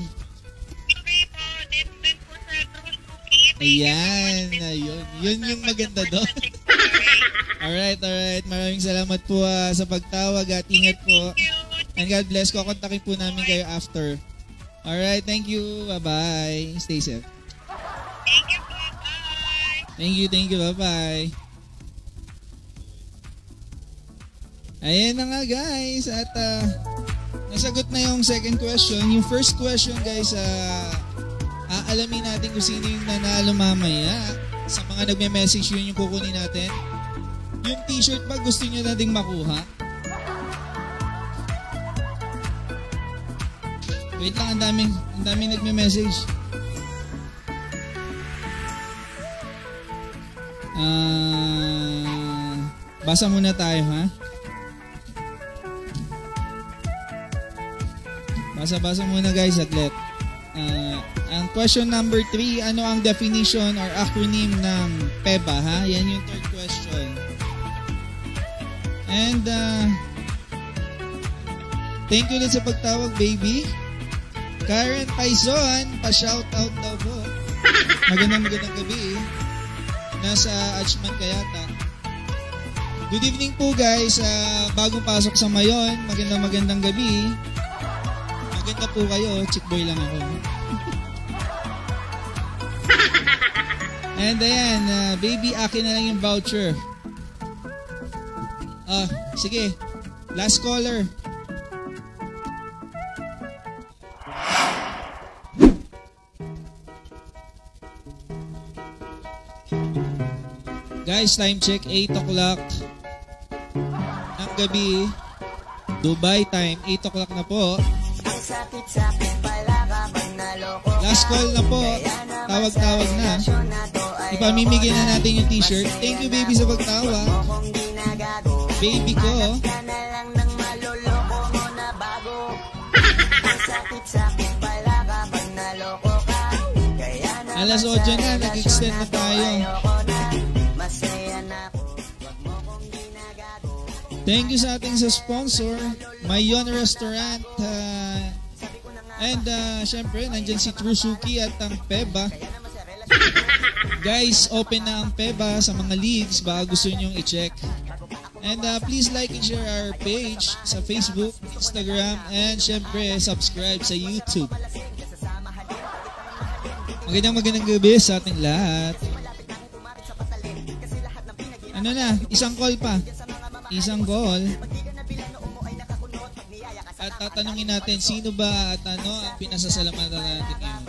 Okay po. Din po sa True Suki. Ayan. Ayun. Yun yung maganda doon. Alright. Maraming salamat po sa pagtawag at ingat po. And God bless. Kukontakin po namin kayo after. Alright. Thank you. Bye-bye. Stay safe. Thank you po. Bye. Thank you. Bye-bye. Ayan na nga guys. At nasagot na yung second question. Yung first question guys, aalamin natin kung sino yung nanalo mamaya. Sa mga nagme-message, yun yung kukunin natin. Yung t-shirt ba gusto nyo nating makuha? Wait lang, ang daming nagme-message. Basa muna tayo, ha? Basa muna guys, saglit. Ang question number 3, ano ang definition or acronym ng PEBA, ha? Yan yung third question. And thank you ulit sa pagtawag, baby. Karen Paison, pa-shoutout daw po. Magandang gabi. Nasa Achman ka yata. Good evening po guys. Bagong pasok sa Mayon. Magandang gabi. Maganda po kayo. Chick boy lang ako. And ayan, baby, akin na lang yung voucher. Sige. Last caller. Guys, time check, 8 o'clock ng gabi. Dubai time, 8 o'clock na po. Last call na po. Tawag-tawag na. Ipamimigay na natin yung t-shirt. Thank you, baby, sa pagtawa. Baby ko. Alas 8 na, nag-extend na tayo. Thank you sa ating sa sponsor, Mayon Restaurant. And syempre, nandyan si Trusuki at ang Peba. Guys, open na ang Peba sa mga leagues. Baka gusto nyong i-check. And please like and share our page sa Facebook, Instagram, and syempre, subscribe sa YouTube. Magandang gabi sa ating lahat. Ano na? Isang call pa. Isang call. At tatanungin natin, sino ba at ano ang pinasasalamatan natin ngayon?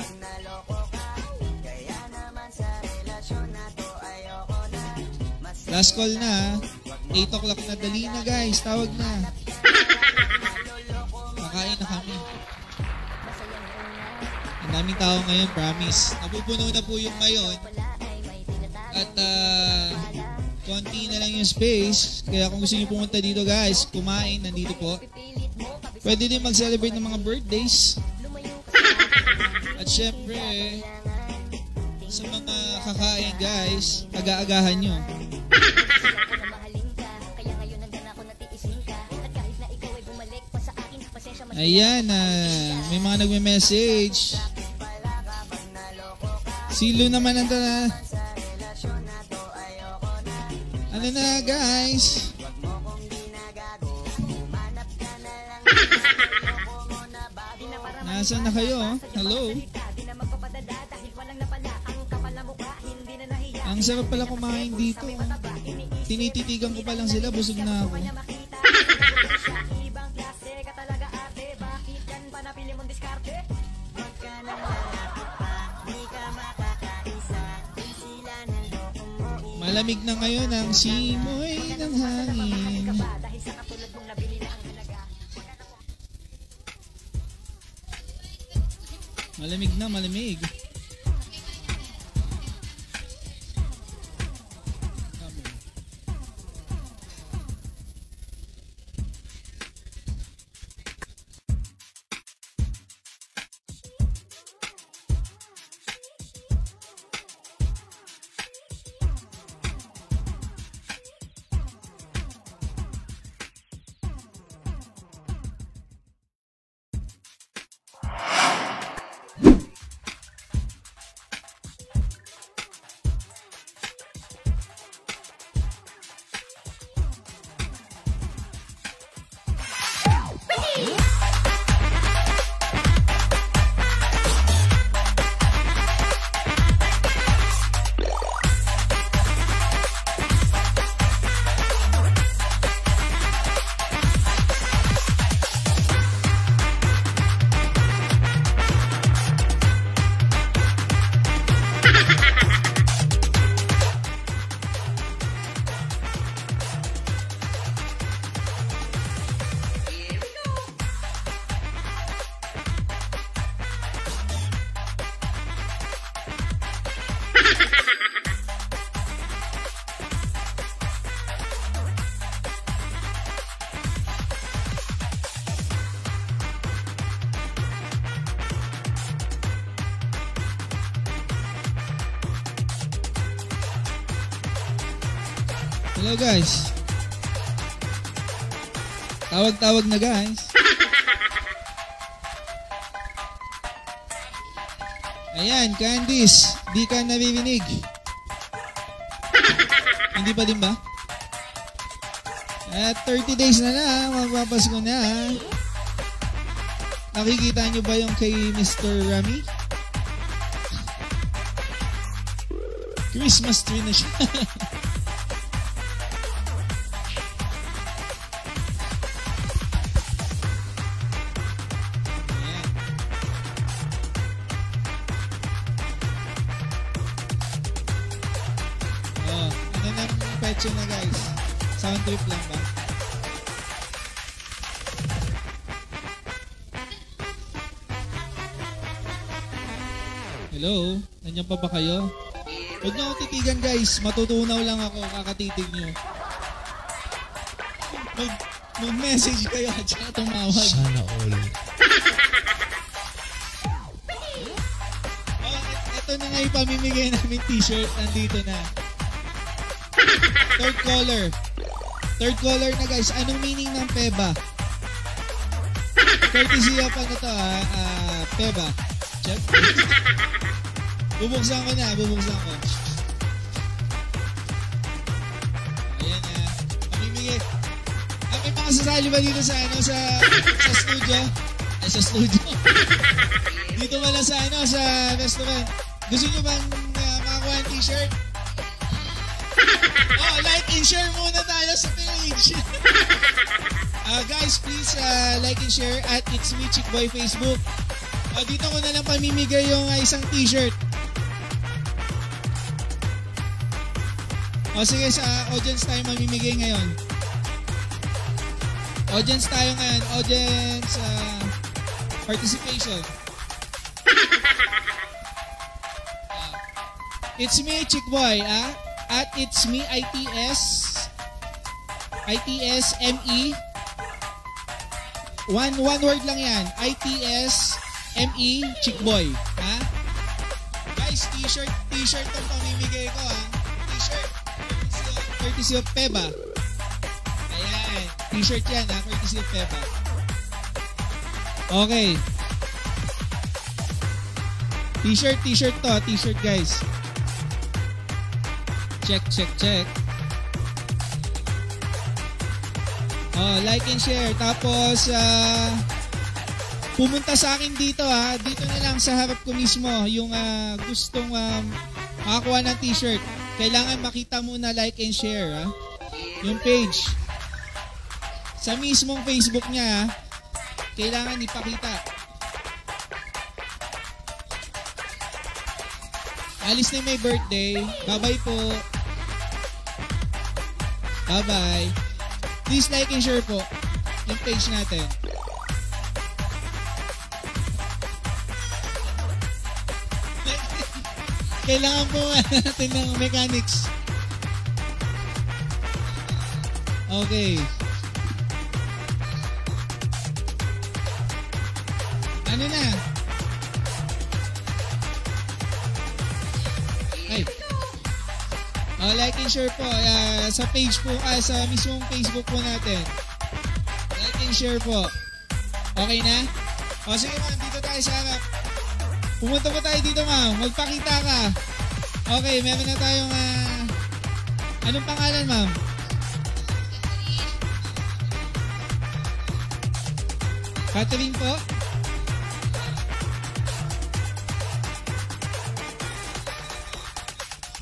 Last call na. 8 o'clock na, dali na guys. Tawag na. Makain na kami. Ang daming tao ngayon, promise. Napupuno na po yung ngayon. At konti na lang yung space. Kaya kung gusto niyo pumunta dito guys, kumain, nandito po. Pwede din mag-celebrate ng mga birthdays. At syempre, sa mga kakain guys, aga-agahan nyo. Ayan, may mga nagme-message. Silo naman ang ano na guys? Nasaan na kayo? Hello? Ang sarap pala kumain dito. Tinititigan ko pa lang sila, busog na ako. Malamig na ngayon ang simoy ng hangin. Malamig na, malamig. Hello guys. Tawag-tawag na guys. Ayan, Candice, di ka nabibinig. Hindi pa din ba? At 30 days na magpapasko na. Nakikita nyo ba yung kay Mr. Rami? Christmas tree na siya. diretso na guys. Sound trip lang ba? Hello? Nandiyan pa ba kayo? Huwag niyo ako titigan guys. Matutunaw lang ako. Kakatitig niyo. Mag-message kayo at saka tumawag. Sana all. Ito na nga yung pamimigay namin t-shirt. Nandito na. Third color. Third color na guys. Anong meaning ng PEBA? Courtesy of ano to PEBA. Check. Bubuksan ko na. Bubuksan ko. Ayan na. Pamimigay. May mga sasali ba dito sa ano sa studio? Ay, sa studio. Dito wala sa ano sa restaurant. Gusto niyo bang makakuha ng t-shirt? Oh, like and share muna tayo sa page. Guys, please like and share at It's Me Chick Boy Facebook. Dito ko na lang pamimigay yung isang t-shirt. Sige, sa audience tayo mamimigay ngayon. Audience tayo ngayon. Audience participation. It's me, Chick Boy. At It's Me, ITSME. One word lang yan. ITSME, Chick Boy. Guys, t-shirt tong pamimigay ko T-shirt. Courtesy of PEBA. Ayan. T-shirt yan courtesy of PEBA. Okay. T-shirt to. T-shirt guys. Check. Like and share. Tapos, pumunta sa akin dito Dito na lang sa harap ko mismo yung gustong makakuha ng t-shirt. Kailangan makita muna like and share yung page. Sa mismong Facebook niya kailangan ipakita. Alis na may birthday. Bye-bye po. Bye-bye. Please like and share po yung page natin. Kailangan po natin ng mechanics. Okay. Ano na? Ay. Like and share po sa page po, sa mismong Facebook po natin. Like and share po. Okay na? Sige ma'am, dito tayo sa harap. Pumunta po tayo dito ma'am. Magpakita ka. Okay, meron na tayong anong pangalan ma'am? Catherine po?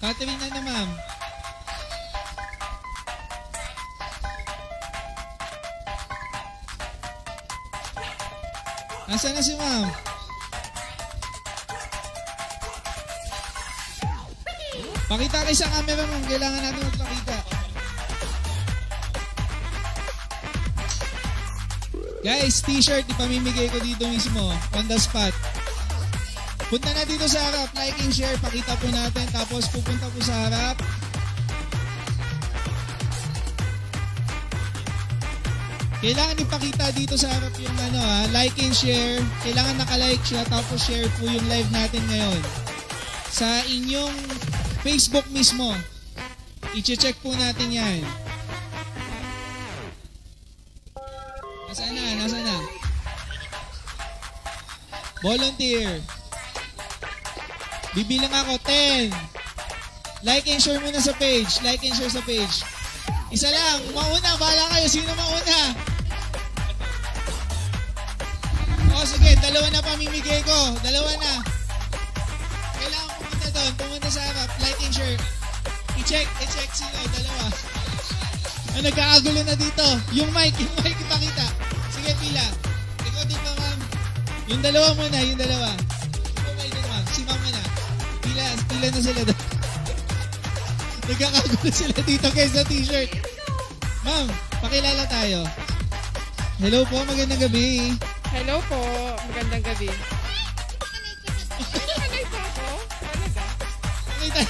Catherine na ma'am. Nasaan na si ma'am? Pakita kayo sa camera ma'am. Kailangan natin magpakita. Guys, t-shirt ipamimigay ko dito mismo. On the spot. Punta na dito sa harap. Like and share. Pakita po natin. Tapos pupunta po sa harap. Kailangan ipakita dito sa harap yung like and share. Kailangan nakalike siya. Tapos share po yung live natin ngayon. Sa inyong Facebook mismo. I-check po natin yan. Nasaan na? Volunteer. Bibilang ako, 10. Like and share muna sa page. Like and share sa page. Isa lang. Mauna. Bahala kayo. Sino mauna? Sige. Dalawa na pamimigay ko. Dalawa na. Kailangan pumunta doon. Pumunta sa harap. Like and share. I-check sino. Dalawa. Nagkakagulo na dito. Yung mic ipakita. Sige, pila. Ikaw din ba, ma'am? Yung dalawa muna. Ikaw kayo din, ma'am. Si ma'am na. Pila na sila doon. Nagkakagulo sila dito guys sa t-shirt. Ma'am, pakilala tayo. Hello po, magandang gabi. Hello po, magandang gabi. Kanay pa ako? Talaga?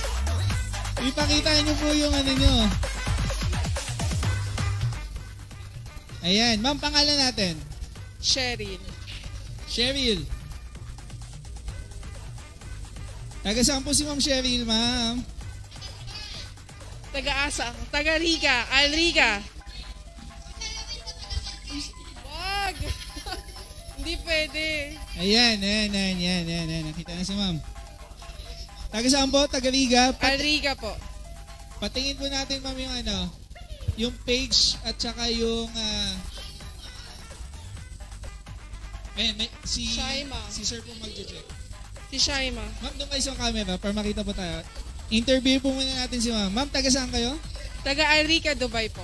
Ipakita niyo po yung ano nyo. Ayan, ma'am, pangalan natin. Cheryl. Cheryl. Taga saan po si Ma'am Cheryl, ma'am? Taga-asa. Taga-Riga. Alriga. Wag! Hindi pwede. Ayan. Nakita na si ma'am. Taga saan po? Taga Riga? Alriga po. Patingin po natin, ma'am, yung ano, yung page at saka yung Shaima. si sir po mag-check. Si Shaima. Ma'am, doon kayo sa camera para makita po tayo. Interview po muna natin si ma'am. Ma'am, taga saan kayo? Taga Alriga, Dubai po.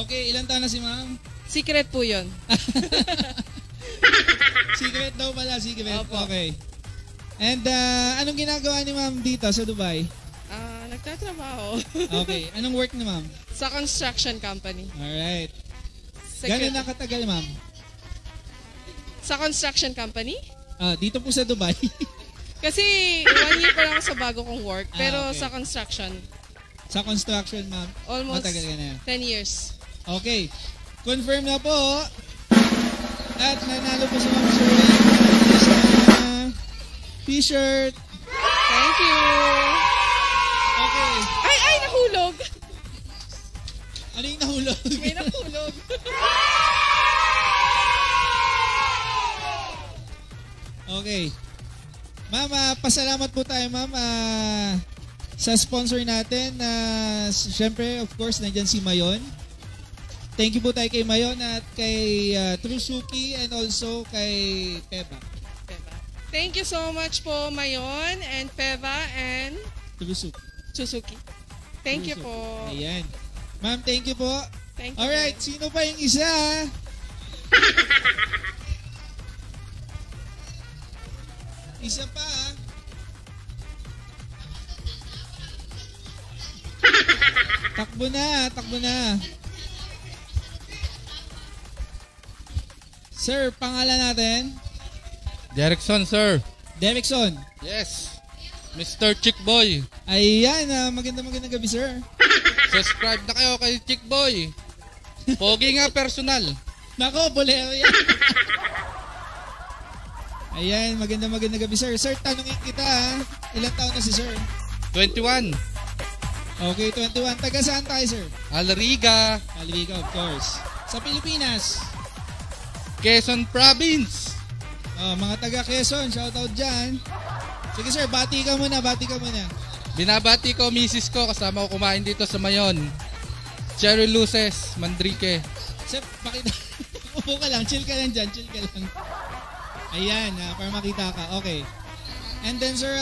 Okay, ilang taon na si ma'am? Secret po yun. Secret daw pala, secret. Opo. Okay. And anong ginagawa ni ma'am dito sa Dubai? Nagtatrabaho. Okay, anong work ni ma'am? Sa construction company. Alright. Gano'n na katagal, ma'am? Sa construction company? Dito po sa Dubai. Kasi 1 year pa lang ako sa bago kong work. Pero okay. sa construction, Sa construction, ma'am? almost Matagal ka na. 10 years. Okay. Confirm na po. At nanalo po si Ma'am Shirley sa t-shirt. Thank you! Okay. Ay, nahulog! Ano yung nahulog? May nahulog. Okay. Ma'am, pasalamat po tayo, ma'am, sa sponsor natin. Siyempre, of course, nandyan si Mayon. Thank you po tayo kay Mayon at kay Trusuki and also kay Peba. Thank you so much po, Mayon and Peva and Trusuki. Suzuki. Thank you po. Ayan. Ma'am, thank you po. Thank you. Alright, sino pa yung isa? Isa pa. Takbo na. Sir, pangalan natin? Derrickson, sir. Derrickson. Yes. Mr. Chickboy. Ayan, magandang gabi, sir. Subscribe na kayo kay Chickboy. Pogi nga personal. Nako, bolero yan. Ayan, magandang gabi, sir. Sir, tanungin kita, ilang taon na si sir? 21. Okay, 21. Taga saan tayo, sir? Alriga. Alriga, of course. Sa Pilipinas. Quezon Province. Mga taga Quezon, shoutout dyan. Sige, sir, bati ka muna. Binabati ko misis ko kasama ko kumain dito sa Mayon. Cherry Luces, Mandrique. Sir, pakita. Upo ka lang, chill ka lang dyan. Ayan, para makita ka. Okay. And then, sir,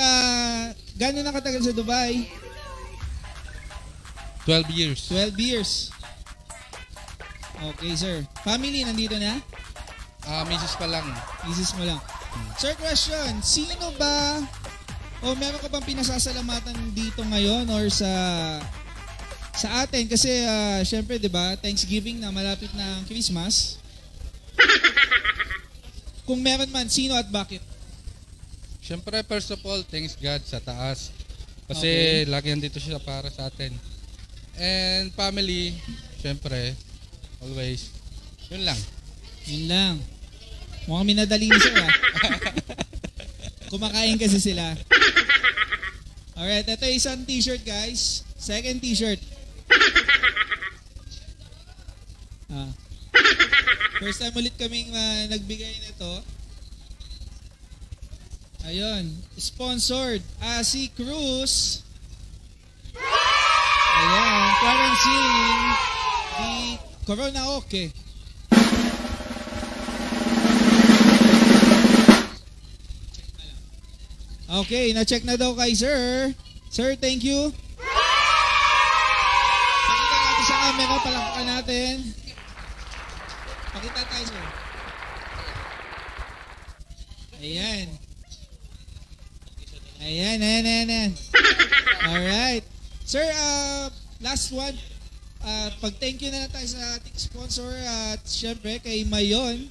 gano'n na katagal sa Dubai? 12 years. 12 years. Okay, sir. Family, nandito na? Misis pa lang. Misis mo lang. Sir, question. Sino ba, o meron ka bang pinasasalamatan dito ngayon or sa atin? Kasi, syempre, di ba, Thanksgiving na, malapit na ang Christmas. Kung meron man, sino at bakit? Syempre, first of all, thanks God sa taas. Kasi lagi nandito siya para sa atin. And family, syempre, always. Yun lang. Mukhang minadali ni sir, Kumakain kasi sila. Alright, ito isang t-shirt, guys. Second t-shirt. First time ulit kaming nagbigay nito. Ayun. Sponsored. Asi Cruz. Ayan. Quarantine. Di Corona okay. Okay, na-check na daw kay sir. Sir, thank you. Pakita natin sa camera, palakpakan natin. Pakita tayo, sir. Ayan. Alright. Sir, last one. Pag-thank you na lang tayo sa ating sponsor at syempre kay Mayon.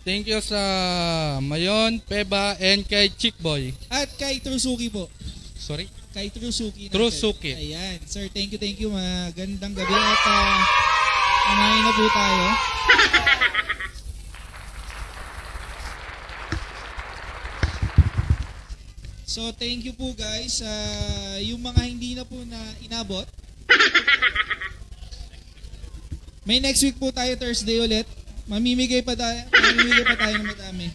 Thank you sa Mayon, Peba, and kay Chickboy. At kay Trusuki po. Sorry? Kay Trusuki. Trusuki. Ayan. Sir, thank you. Magandang gabi at kumain na po tayo. So, thank you po guys. Yung mga hindi na po na inabot. May next week po tayo, Thursday ulit. Mamimigay pa tayo ng madami.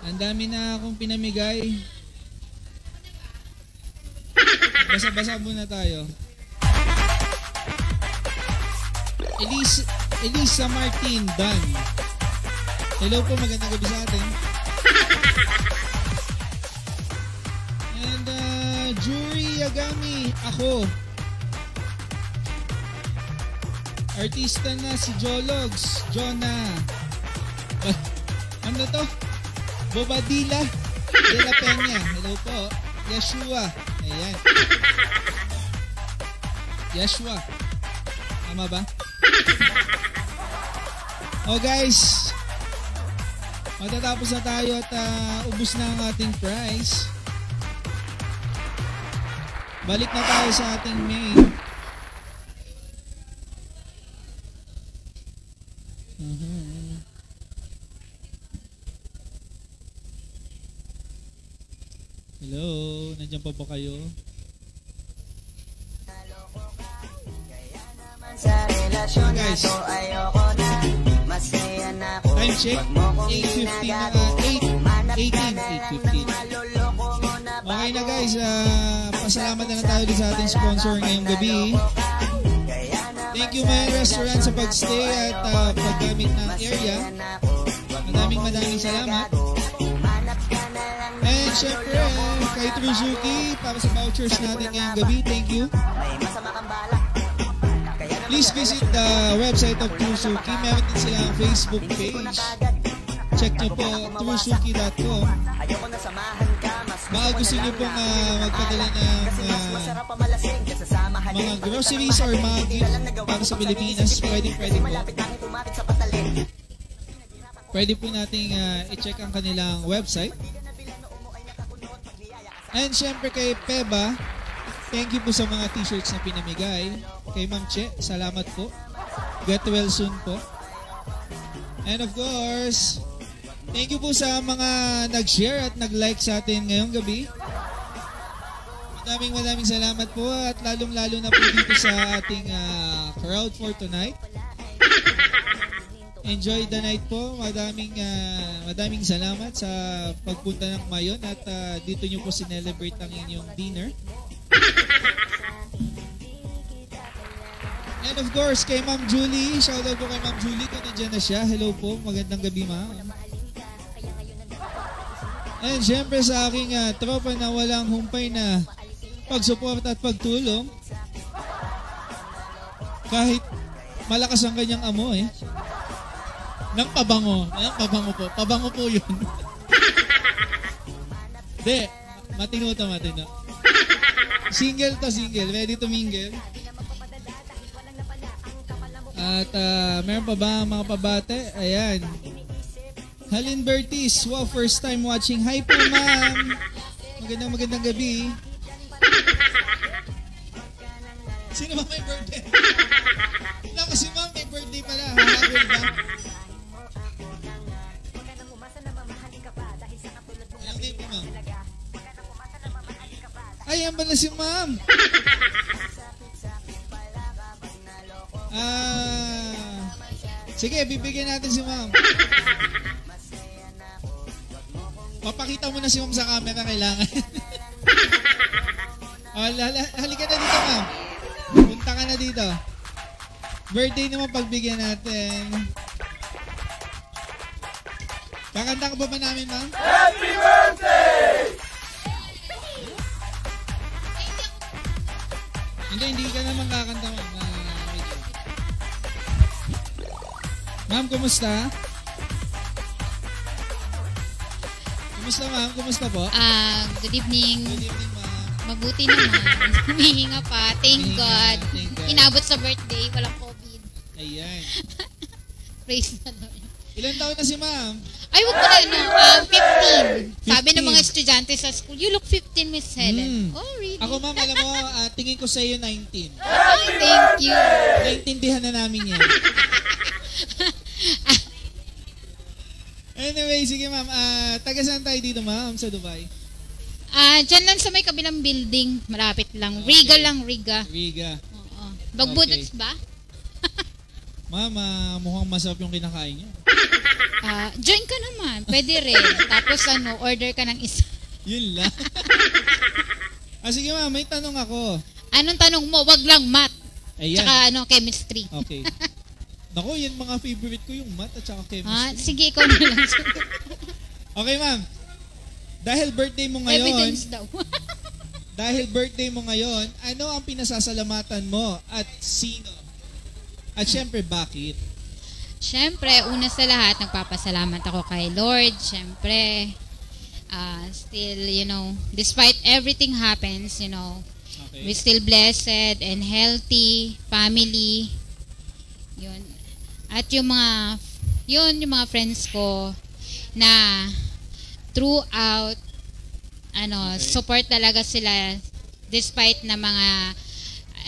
Ang dami na akong pinamigay. Basa-basa muna tayo. Elisa Martin, done. Hello po, magandang gabi sa atin. And Juri Yagami, ako. Artista na si Jologs, Jonah. Ano to? Bobadilla de la Peña. Hello po. Yeshua. Ayan. Yeshua. Tama ba? Oh guys, matatapos na tayo at ubos na ang ating prize. Balik na tayo sa ating main. Hello, nandiyan pa ba kayo? Guys, time check, 8:15 na, 8:15. Okay na guys, pasalamat na tayo din sa ating sponsor ngayong gabi. Thank you Mayan Restaurant sa pagstay at paggamit ng area. Maraming salamat. And syempre, kay Trusuki para sa vouchers natin ngayong gabi. Thank you. Please visit the website of Trusuki. Meron din silang Facebook page. Check nyo po trusuki.com. Baka gusto nyo pong magpadala ng mga groceries or mga gift para sa Pilipinas, pwede po. Pwede po nating i-check ang kanilang website. And syempre kay Peba, thank you po sa mga t-shirts na pinamigay. Kay Ma'am Che, salamat po. Get well soon po. And of course, thank you po sa mga nag-share at nag-like sa atin ngayong gabi. Maraming salamat po at lalong-lalo na po dito sa ating crowd for tonight. Enjoy the night po. Maraming salamat sa pagpunta ng Mayon at dito nyo po sinelebrate ang inyong dinner. And of course, kay Ma'am Julie. Shoutout po kay Ma'am Julie kung nandiyan na siya. Hello po. Magandang gabi, ma'am. And syempre sa aking tropa na walang humpay na pagsuporta at pagtulong. Kahit malakas ang kanyang amoy. Nang pabango po. Pabango po yun. De, matino. Single. Ready to mingle. At meron pa ba mga pabate? Ayan. Halin Bertis, wow, first time watching. Hi po, ma'am. Magandang gabi. Sino ba may birthday? Naku, si ma'am may birthday pala. Happy ba? Ay, yan ba na si ma'am? Sige, bibigyan natin si ma'am. Papakita mo na si ma'am sa camera, kailangan. Halika na dito, ma'am. Punta ka na dito. Birthday naman pagbigyan natin. Kakanta ka ba namin, ma'am? Happy birthday! Hindi ka naman kakanta, ma'am. Ma'am, kumusta? Kumusta ma'am? Kumusta po? Good evening. Good evening ma'am. Mabuti naman. Humihinga pa. Thank God. Thank God. Inabot sa birthday. Walang COVID. Ayan. Praise the Lord. Ilan taon na si ma'am? Ay, wag mo na, 15. Sabi ng mga estudyante sa school, you look 15, Miss Helen. Oh, really? Ako ma'am, alam mo, tingin ko sa iyo 19. Ay, thank you. Naintindihan na namin yan. Anyway, sige ma'am. Taga saan tayo dito ma'am sa Dubai? Diyan lang sa may kabilang building. Malapit lang. Riga lang, Riga. Riga. Oo. Bagbudots ba? Ma'am, mukhang masarap yung kinakain niyo. Join ka naman. Pwede rin. Tapos order ka ng isa. Yun lang. Sige ma'am, may tanong ako. Anong tanong mo? Wag lang math. Ayan. Tsaka chemistry. Okay. Nako, yan mga favorite ko yung math at saka chemistry. Sige, ikaw na lang. Okay ma'am. Dahil birthday mo ngayon. Evidence daw. Dahil birthday mo ngayon, ano ang pinasasalamatan mo at sino? At syempre, bakit? Syempre, una sa lahat, nagpapasalamat ako kay Lord. Syempre, still, despite everything happens, okay. We're still blessed and healthy, family. Yun. At yung mga friends ko na throughout, okay. Support talaga sila despite na mga,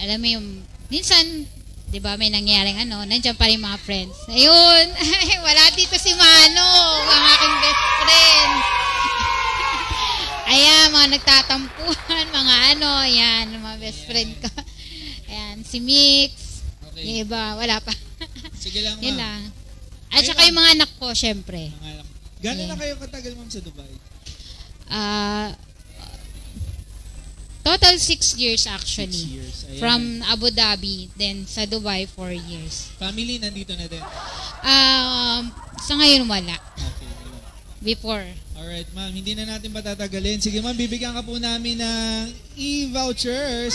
alam mo yung, minsan, di ba, may nangyaring nandiyan pa rin mga friends. Ayun, wala dito si Mano, ang aking best friend. Ayan, mga nagtatampuhan, mga yan, mga best friend ko. Ayan, si Mix, okay. Yung iba, wala pa. Sige lang, yun ma'am. lang. At saka yung mga anak ko, syempre. Gano'n na kayo katagal, ma'am, sa Dubai? Total 6 years actually. 6 years. Ayan. From Abu Dhabi, then sa Dubai 4 years. Family nandito na din? Sa ngayon wala. Okay. Before. Alright, ma'am. Hindi na natin patatagalin. Sige, ma'am. Bibigyan ka po namin ng e-vouchers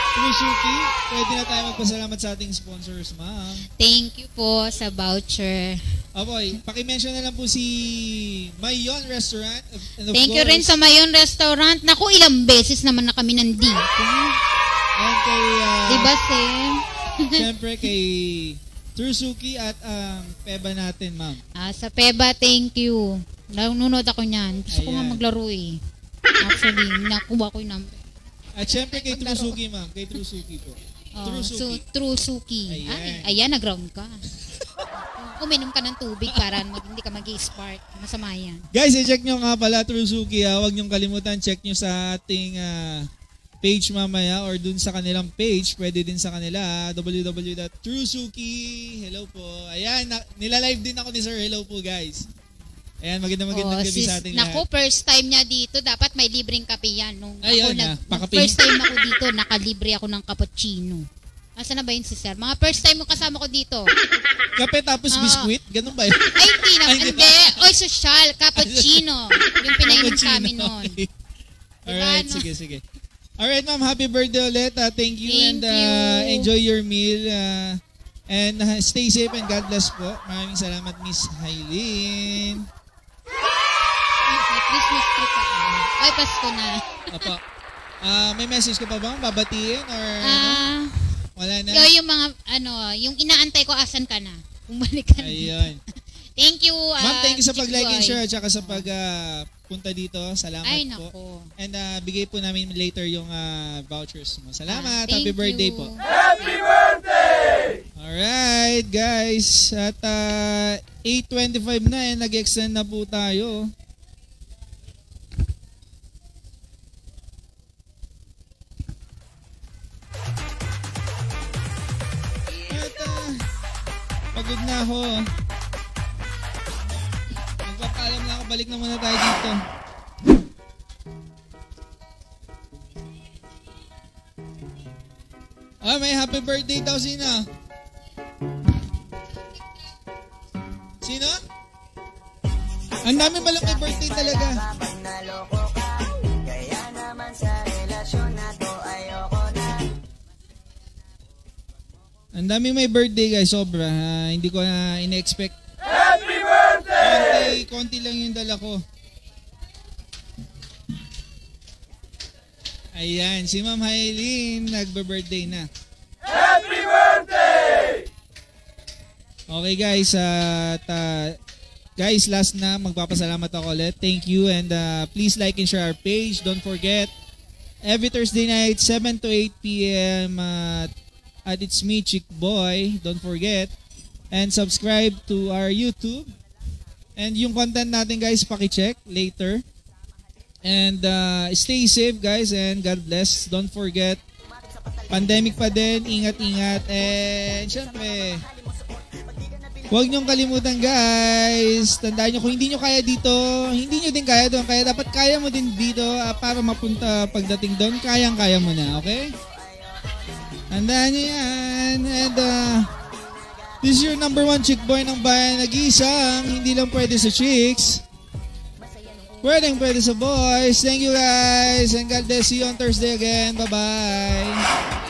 Suzuki. Pwede na tayo magpasalamat sa ating sponsors, ma'am. Thank you po sa voucher. Aboy, pakimention na lang po si Mayon Restaurant. And of Thank you rin sa Mayon Restaurant. Naku, ilang beses naman na kami nandito. And kay... diba, Sam? Siyempre kay Suzuki at Peba natin, ma'am. Sa Peba, thank you. Nanonood ako niyan. Gusto ko nga maglaro eh. Actually, nakuha ko yung number. At syempre kay Trusuki, ma'am. Kay Trusuki po. Trusuki. Ayan, nag-ground ka. Uminom ka ng tubig para hindi ka mag-i-spark. Masama yan. Guys, i-check nyo nga pala Trusuki. Huwag nyo kalimutan. Check nyo sa ating page mamaya or dun sa kanilang page. Pwede din sa kanila. www.trusuki. Hello po. Ayan, nila-live din ako ni Sir. Hello po, guys. Ayan, magandang gabi sa ating lahat. Naku, first time niya dito, dapat may libreng kape yan. Pakape. First time ako dito, nakalibre ako ng cappuccino. Asa na ba yun si Sir? Mga first time mo kasama ko dito. Kape tapos biskuit? Ganun ba yun? Ay, hindi na. Hindi. Oy, social. Cappuccino. Yung pinainom kami noon. Okay. Alright, sige. Alright, ma'am. Happy birthday ulit. Thank you. And enjoy your meal. And stay safe and God bless po. Maraming salamat, Miss Hailin. Christmas tree ka. Ay, Pasko na. Opo. May message ka pa ba? Babatiin? Or wala na? Yung mga, yung inaantay ko, asan ka na? Bumalik ka na. Ayun. Thank you, ma'am, thank you sa pag-like and share at saka sa pag-punta dito. Salamat po. Ay, naku. And bigay po namin later yung vouchers mo. Salamat. Happy birthday po. Happy birthday! Alright, guys. At 8:25 na nag-extend na po tayo. Pagod na ako. Magpapaalam na ako. Balik na muna tayo dito. May happy birthday daw. Sino? Sino? Ang dami palang may birthday talaga. Kaya naman sa relasyon na to ayoko na. Ang daming may birthday guys, sobra. Hindi ko na in-expect. Happy birthday! konti lang yung dala ko. Ayan, si Ma'am Hailin nagbe-birthday na. Happy birthday! Okay guys, guys, last na, magpapasalamat ako ulit. Thank you and please like and share our page. Don't forget, every Thursday night, 7 to 8 p.m. At It's Me, Chick Boy. Don't forget. And subscribe to our YouTube. And yung content natin guys, paki-check later. And stay safe guys and God bless. Don't forget, pandemic pa din, ingat-ingat. And syempre, huwag niyong kalimutan guys. Tandaan niyo, kung hindi niyo kaya dito, hindi niyo din kaya doon. Kaya dapat kaya mo din dito para mapunta pagdating doon. Kayang-kaya mo na, okay? Tandaan niyo yan. And this is your number 1 chick boy ng bayan. Nag-iisang hindi lang pwede sa chicks, pwede sa boys. Thank you guys and God bless you on Thursday again. Bye-bye.